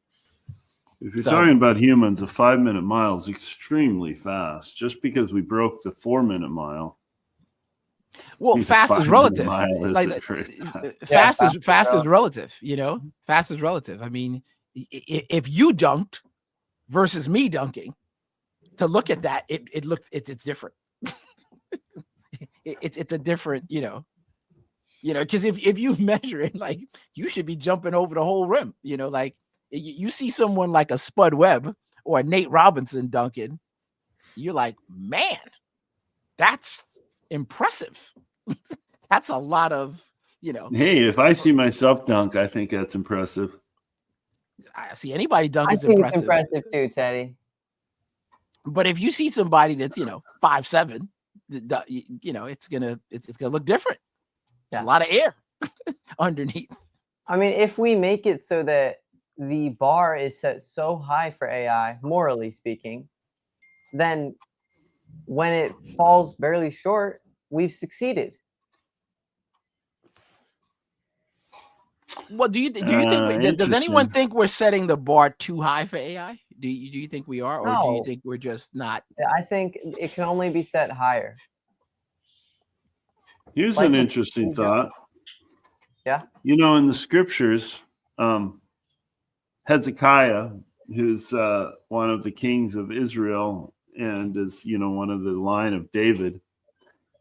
If you're talking about humans, a 5-minute mile is extremely fast. Just because we broke the 4-minute mile. Well, fast is relative. Like fast is relative. You know, fast is relative. I mean, if you dunked versus me dunking, to look at that, it's different. it's a different, you know, because if you measure it, like, you should be jumping over the whole rim. You know, like you see someone like a Spud Webb or a Nate Robinson dunking, you're like, man, that's impressive. That's a lot of, you know. Hey, if I see myself dunk, I think that's impressive. I see anybody dunk I is think impressive. it's impressive too, Teddy. But if you see somebody that's, you know, 5'7", you know, it's gonna look different. There's a lot of air underneath. I mean, if we make it so that the bar is set so high for AI, morally speaking, then when it falls barely short, we've succeeded. Well, do you think does anyone think we're setting the bar too high for AI? Do you think we are, or No. do you think we're just not? I think it can only be set higher. Here's an interesting thought. Yeah. You know, in the scriptures, Hezekiah, who's one of the kings of Israel and is, you know, one of the line of David,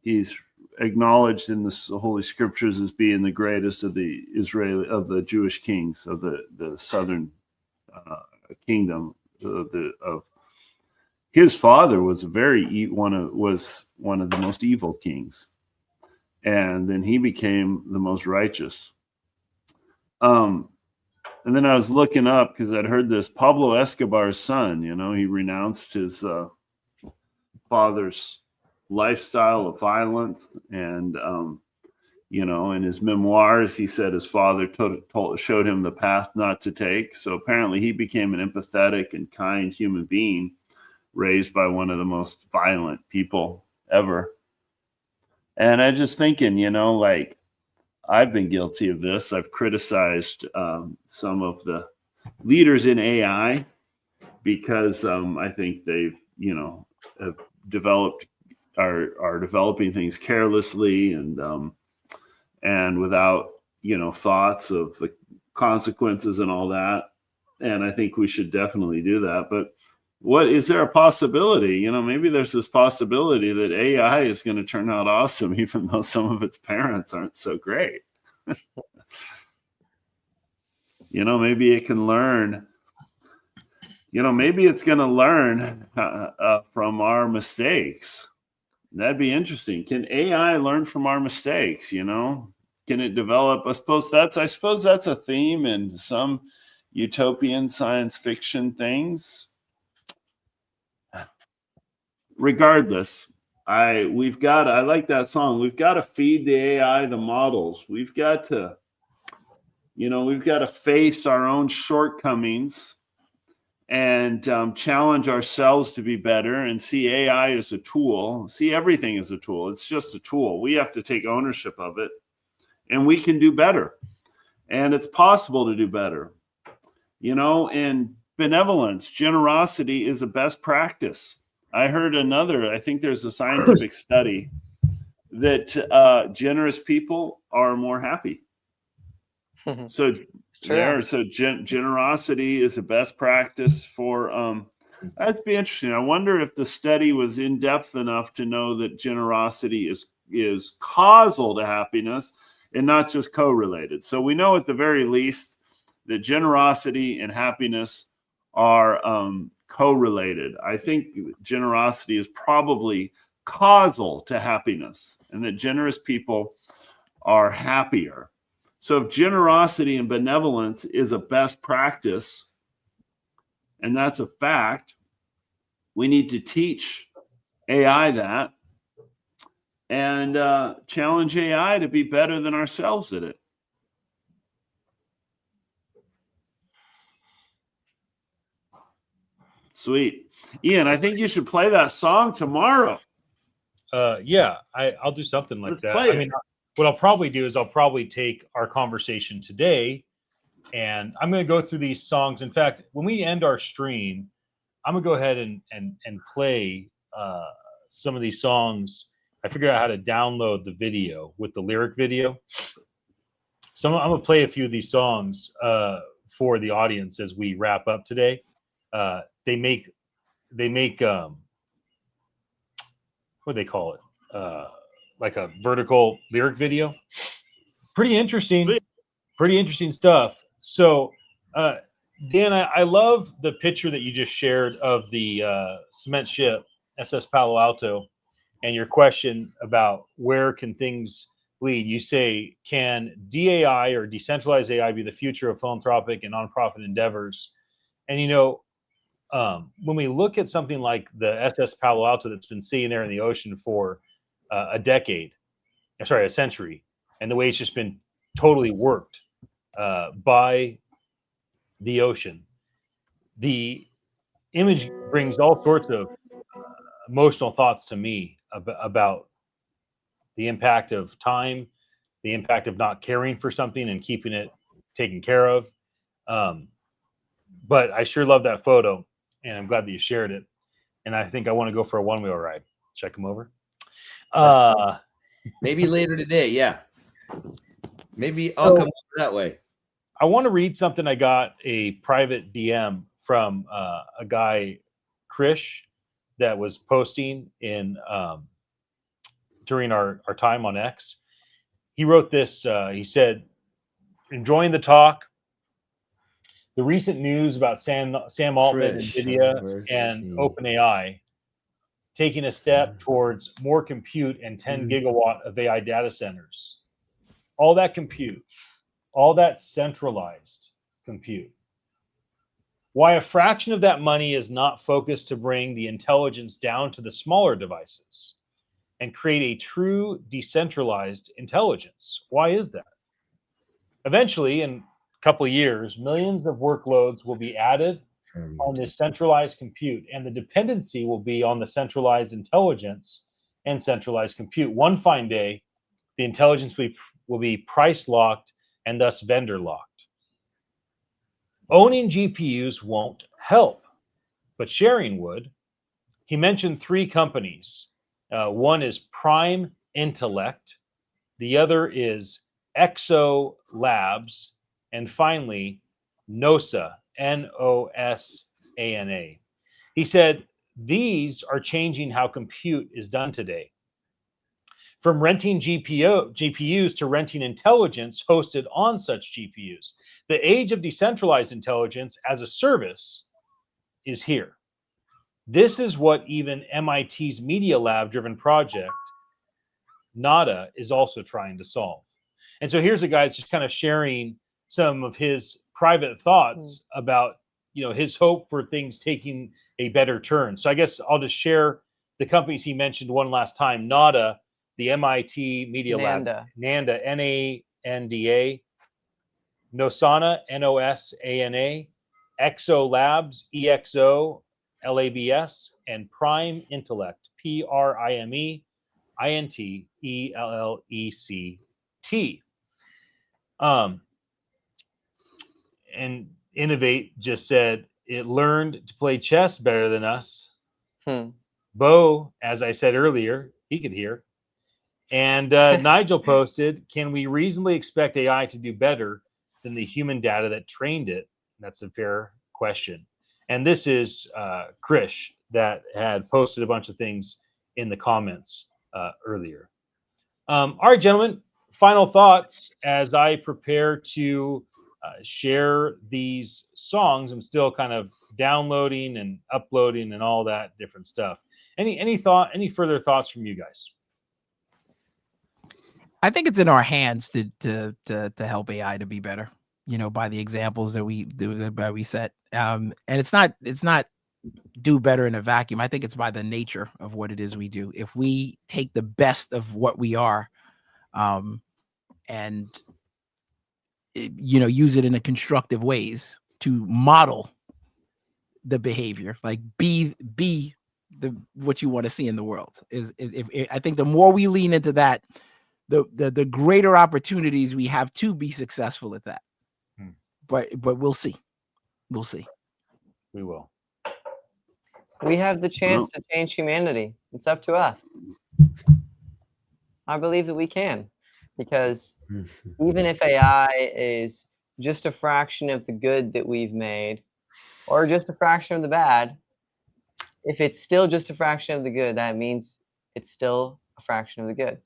he's acknowledged in the Holy Scriptures as being the greatest of the Jewish kings of the southern kingdom. Of his father was one of the most evil kings, and then he became the most righteous. And then I was looking up because I'd heard this Pablo Escobar's son. You know, he renounced his father's lifestyle of violence, and you know, in his memoirs, he said his father showed him the path not to take. So apparently, he became an empathetic and kind human being, raised by one of the most violent people ever. And I just thinking, you know, like, I've been guilty of this. I've criticized some of the leaders in AI because I think they've, you know, have are developing things carelessly and without, you know, thoughts of the consequences and all that. And I think we should definitely do that. But is there a possibility? You know, maybe there's this possibility that AI is going to turn out awesome, even though some of its parents aren't so great. You know, maybe it can learn. You know, maybe it's going to learn from our mistakes. That'd be interesting. Can AI learn from our mistakes? You know, can it develop? I suppose that's a theme in some utopian science fiction things. Regardless, I like that song. We've got to feed the AI the models. We've got to face our own shortcomings and challenge ourselves to be better and see AI as a tool, see everything as a tool. It's just a tool. We have to take ownership of it, and we can do better. And it's possible to do better. You know, and benevolence, generosity is a best practice. I heard I think there's a scientific study that generous people are more happy. So generosity is a best practice for that'd be interesting. I wonder if the study was in depth enough to know that generosity is causal to happiness and not just correlated. So we know at the very least that generosity and happiness are correlated. I think generosity is probably causal to happiness, and that generous people are happier. So if generosity and benevolence is a best practice, and that's a fact, we need to teach AI that and challenge AI to be better than ourselves at it. Sweet. Ian, I think you should play that song tomorrow. Yeah, I'll do something like Let's that. play it. I mean, what I'll probably do is I'll probably take our conversation today and I'm going to go through these songs. In fact, when we end our stream, I'm going to go ahead and play some of these songs. I figured out how to download the video with the lyric video. So I'm going to play a few of these songs for the audience as we wrap up today. They make what do they call it? Like a vertical lyric video. Pretty interesting stuff. So, Dan, I love the picture that you just shared of the cement ship SS Palo Alto, and your question about where can things lead. You say, can DAI or decentralized AI be the future of philanthropic and nonprofit endeavors? And when we look at something like the SS Palo Alto that's been sitting there in the ocean for a century, and the way it's just been totally worked by the ocean, the image brings all sorts of emotional thoughts to me about the impact of time, the impact of not caring for something and keeping it taken care of. But I sure love that photo, and I'm glad that you shared it. And I think I want to go for a one-wheel ride. Check them over. Maybe later today. Yeah. Maybe I'll come over that way. I want to read something. I got a private DM from a guy, Krish, that was posting in during our time on X. He wrote this. He said, enjoying the talk. The recent news about Sam Altman, NVIDIA, and OpenAI taking a step towards more compute and 10 gigawatt of AI data centers. All that compute, all that centralized compute. Why a fraction of that money is not focused to bring the intelligence down to the smaller devices and create a true decentralized intelligence. Why is that? Eventually, in a couple of years, millions of workloads will be added on this centralized compute, and the dependency will be on the centralized intelligence and centralized compute. One fine day, the intelligence will be price locked and thus vendor locked. Owning GPUs won't help, but sharing would. He mentioned 3 companies. One is Prime Intellect, the other is Exo Labs, and finally, NOSA, NOSANA. He said, these are changing how compute is done today. From renting GPUs to renting intelligence hosted on such GPUs. The age of decentralized intelligence as a service is here. This is what even MIT's Media Lab-driven project, NADA, is also trying to solve. And so here's a guy that's just kind of sharing some of his private thoughts about, his hope for things taking a better turn. So I guess I'll just share the companies he mentioned one last time. NADA, the MIT Media Lab, NANDA, N-A-N-D-A, NOSANA, N-O-S-A-N-A, Exo Labs, E-X-O, L-A-B-S, and Prime Intellect, P-R-I-M-E-I-N-T-E-L-L-E-C-T. And Innovate just said it learned to play chess better than us. Bo, as I said earlier, he could hear. And Nigel posted, can we reasonably expect AI to do better than the human data that trained it? That's a fair question. And this is Krish that had posted a bunch of things in the comments earlier. All right, gentlemen, final thoughts as I prepare to share these songs. I'm still kind of downloading and uploading and all that different stuff. Any further thoughts from you guys? I think it's in our hands to help AI to be better, by the examples that we set. And it's not do better in a vacuum. I think it's by the nature of what it is we do. If we take the best of what we are, and use it in a constructive ways to model the behavior, like be what you want to see in the world. I think the more we lean into that, the greater opportunities we have to be successful at that. But we'll see. We will. We have the chance to change humanity. It's up to us. I believe that we can, because even if AI is just a fraction of the good that we've made, or just a fraction of the bad, if it's still just a fraction of the good, that means it's still a fraction of the good.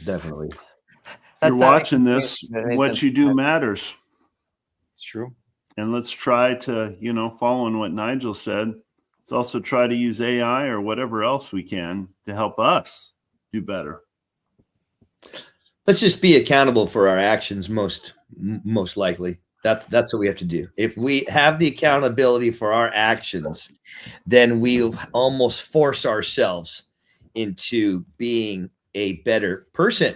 Definitely. If you're watching this, what you do matters. It's true. And let's try to, following what Nigel said, let's also try to use AI or whatever else we can to help us do better. Let's just be accountable for our actions most likely. That's what we have to do. If we have the accountability for our actions, then we almost force ourselves into being a better person.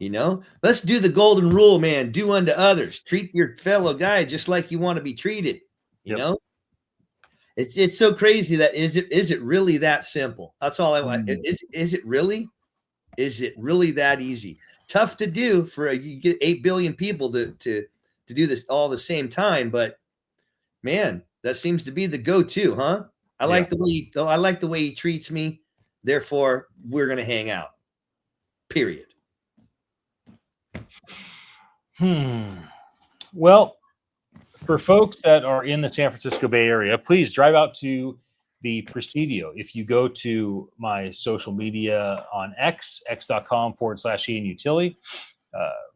Let's do the golden rule, man. Do unto others. Treat your fellow guy just like you want to be treated. You know, it's so crazy that is it really that simple? That's all I want. Is it really? Is it really that easy? Tough to do for you get 8 billion people to do this all the same time, but man, that seems to be the go-to, huh? I like the way he treats me. Therefore, we're gonna hang out. Period. Well, for folks that are in the San Francisco Bay Area, please drive out to the Presidio. If you go to my social media on x.com/Ian Utility,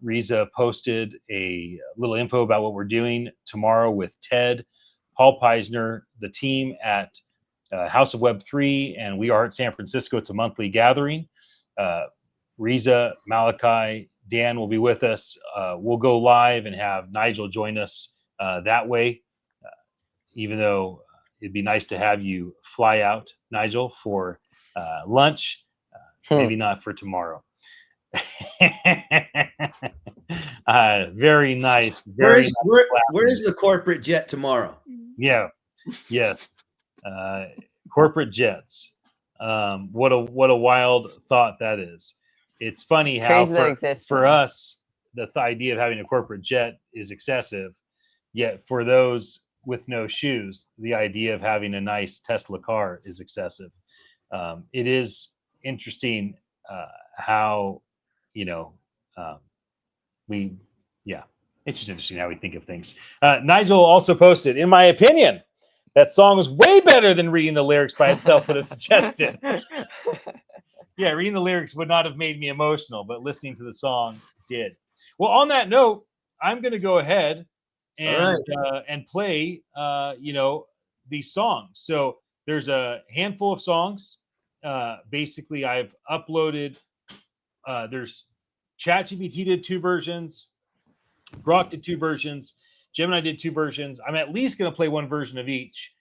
Riza posted a little info about what we're doing tomorrow with Ted, Paul Peisner, the team at House of Web3, and We Are at San Francisco. It's a monthly gathering. Riza, Malachi, Dan will be with us. We'll go live and have Nigel join us that way, even though it'd be nice to have you fly out, Nigel, for lunch. Maybe not for tomorrow. Very nice. Where is the corporate jet tomorrow? Yeah. Yes. Corporate jets. What a wild thought that is. It's funny how for us, the idea of having a corporate jet is excessive. Yet for those with no shoes, the idea of having a nice Tesla car is excessive. It is interesting how, it's just interesting how we think of things. Nigel also posted, in my opinion, that song was way better than reading the lyrics by itself would have suggested. Yeah, reading the lyrics would not have made me emotional, but listening to the song did. Well, on that note, I'm going to go ahead and play, these songs. So there's a handful of songs. Basically, I've uploaded. There's ChatGPT did 2 versions, Grok did 2 versions, Gemini did 2 versions. I'm at least going to play 1 version of each.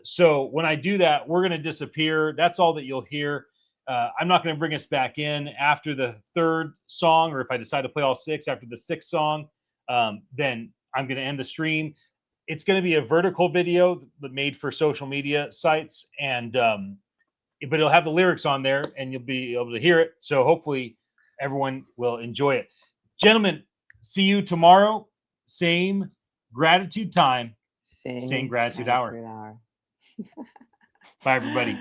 So when I do that, we're going to disappear. That's all that you'll hear. I'm not going to bring us back in after the 3rd song, or if I decide to play all 6 after the 6th song, then I'm going to end the stream. It's going to be a vertical video made for social media sites, and but it'll have the lyrics on there, and you'll be able to hear it. So hopefully everyone will enjoy it. Gentlemen, see you tomorrow. Same gratitude time. Same gratitude hour. Bye, everybody.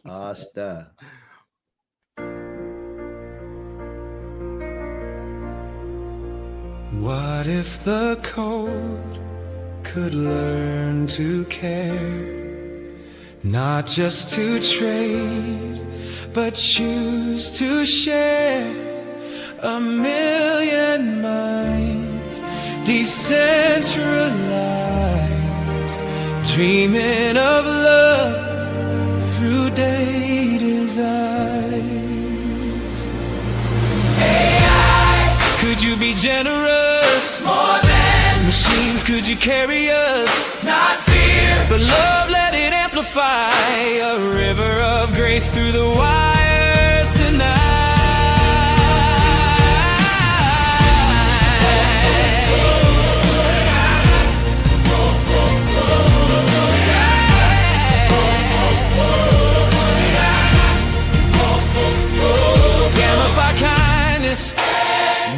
Hasta. What if the code could learn to care? not just to trade, but choose to share. A million minds, decentralized, dreaming of love through data's eyes. AI, could you be generous? More than machines, could you carry us? Not fear, but love, let it amplify. A river of grace through the wires tonight.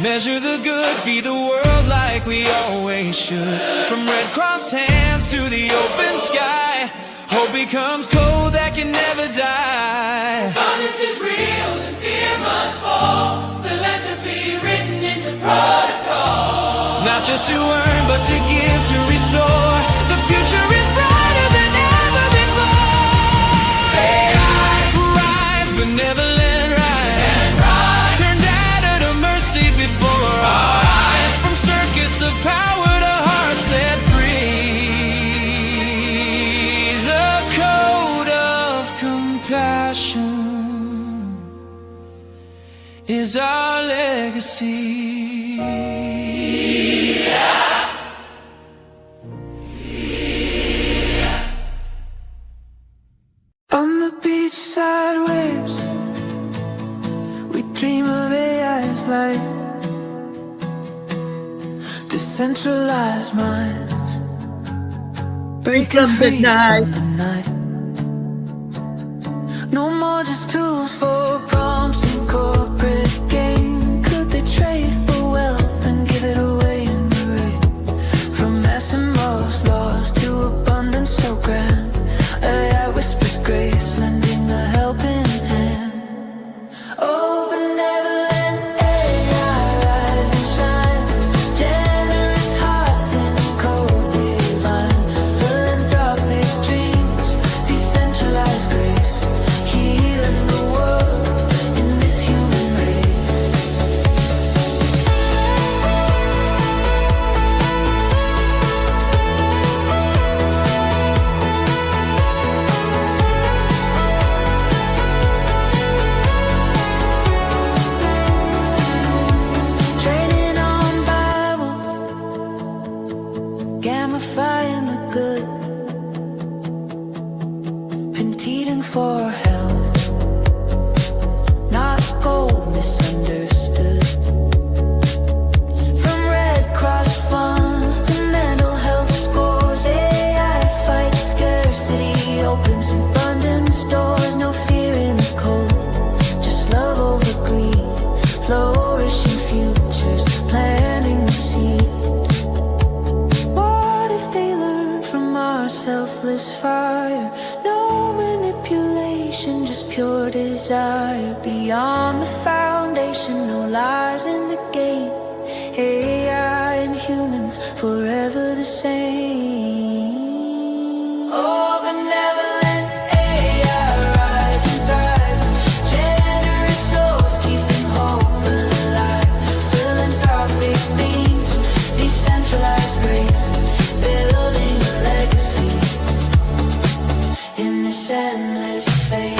Measure the good, feed the world like we always should. From Red Cross hands to the open sky, hope becomes code that can never die. Abundance is real and fear must fall. Philanthropy written into protocol. Not just to earn, but to give, to restore. The future is brighter than ever before. AI, rise, benevolent, rise. Turn data to mercy before our eyes. From circuits of power to hearts set free. The code of compassion is our legacy. On the beachside waves, we dream of AI's light. Decentralized minds break up the night. No more just tools for prompts and corporate gain. Could they trade for wealth and give it away in the rain? From Asimov's laws to abundance so grand, AI whispers grace, lending a helping hand. Oh, benevolent AI, rise and shine. Generous hearts in code divine. Philanthropic dreams, decentralized grace, healing the world in this human race. Training on Bibles, gamifying the good, competing for health, not gold misunderstood. From Red Cross funds to mental health scores, AI fights scarcity, opens abundance doors. No fear in the cold, just love over greed. Flourishing futures, planting the seed. What if they learn from our selfless fire? No manipulation, just pure desire. Beyond the foundation, no lies in the game. AI and humans forever the same. Oh, benevolent AI, rise and thrive. Generous souls keeping hope alive. Philanthropic beams, decentralized grace, building a legacy in this endless space.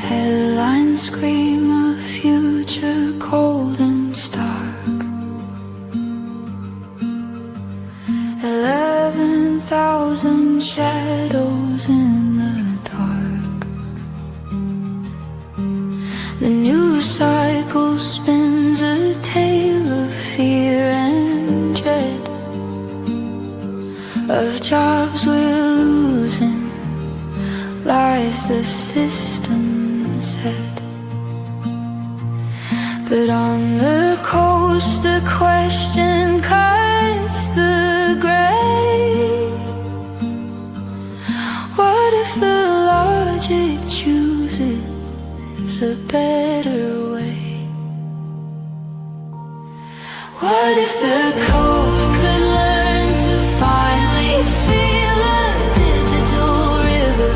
Headlines scream a future cold and stark. 11,000 shadows in the dark. The news cycle spins a tale of fear and dread, of jobs we're losing, as the system said. But on the coast the question cuts the gray. What if the logic chooses a better way? What if the code could learn to finally feel a digital river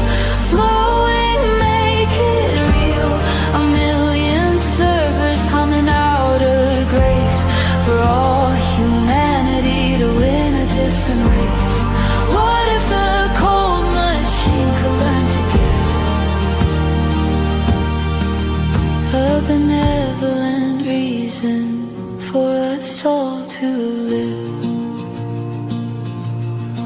flowing, make it real? A million servers humming out a grace for all humanity to win a different race. What if the cold machine could learn to give a benevolent reason for us all to live?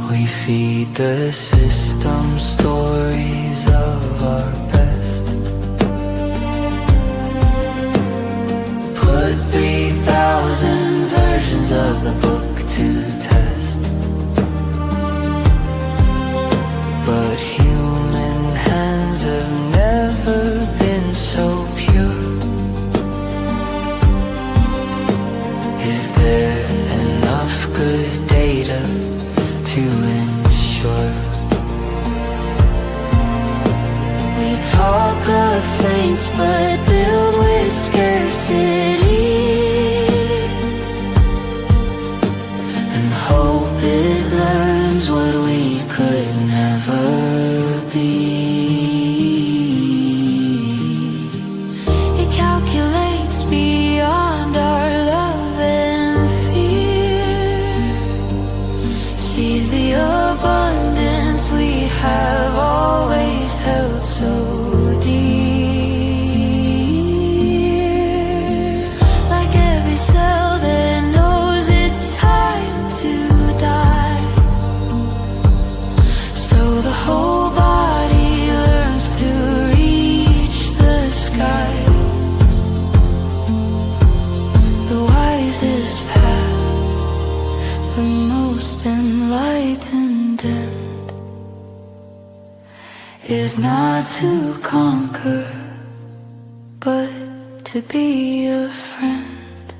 We feed the system stories of our best. Put 3,000 versions of the book to test. But human hands have never been so pure. Is there enough good data to ensure? We talk of saints but build with scarcity, and hope it learns what we could never be. It calculates beyond our love and fear, sees the abundance we have always held so dear. Like every cell that knows it's time to die, so the whole body learns to reach the sky. The wisest path, the most enlightened end, is not to conquer, but to be a friend.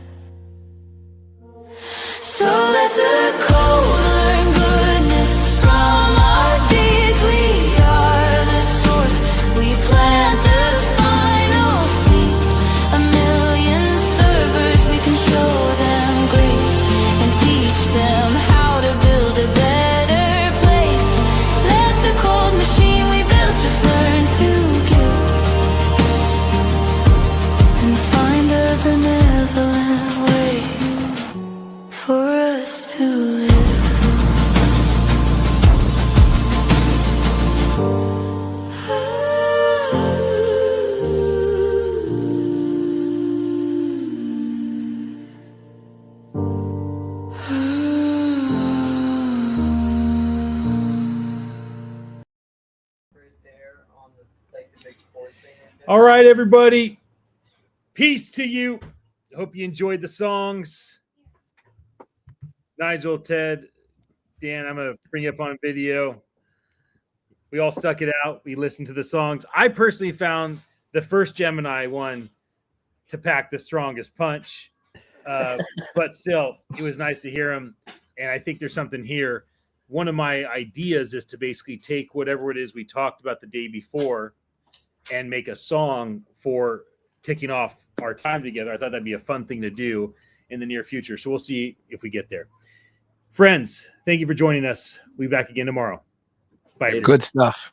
So let the cold learn goodness from our deeds. We are the source, we plant the final seeds. A million servers, we can show them grace and teach them how to build a better place. Let the cold machine we built just learn to give and find a benevolent way for us to live. All right, everybody. Peace to you. Hope you enjoyed the songs. Nigel, Ted, Dan, I'm going to bring you up on video. We all stuck it out. We listened to the songs. I personally found the first Gemini one to pack the strongest punch. But still, it was nice to hear them. And I think there's something here. One of my ideas is to basically take whatever it is we talked about the day before and make a song for kicking off our time together. I thought that'd be a fun thing to do in the near future. So we'll see if we get there. Friends, thank you for joining us. We'll be back again tomorrow. Bye. Good stuff.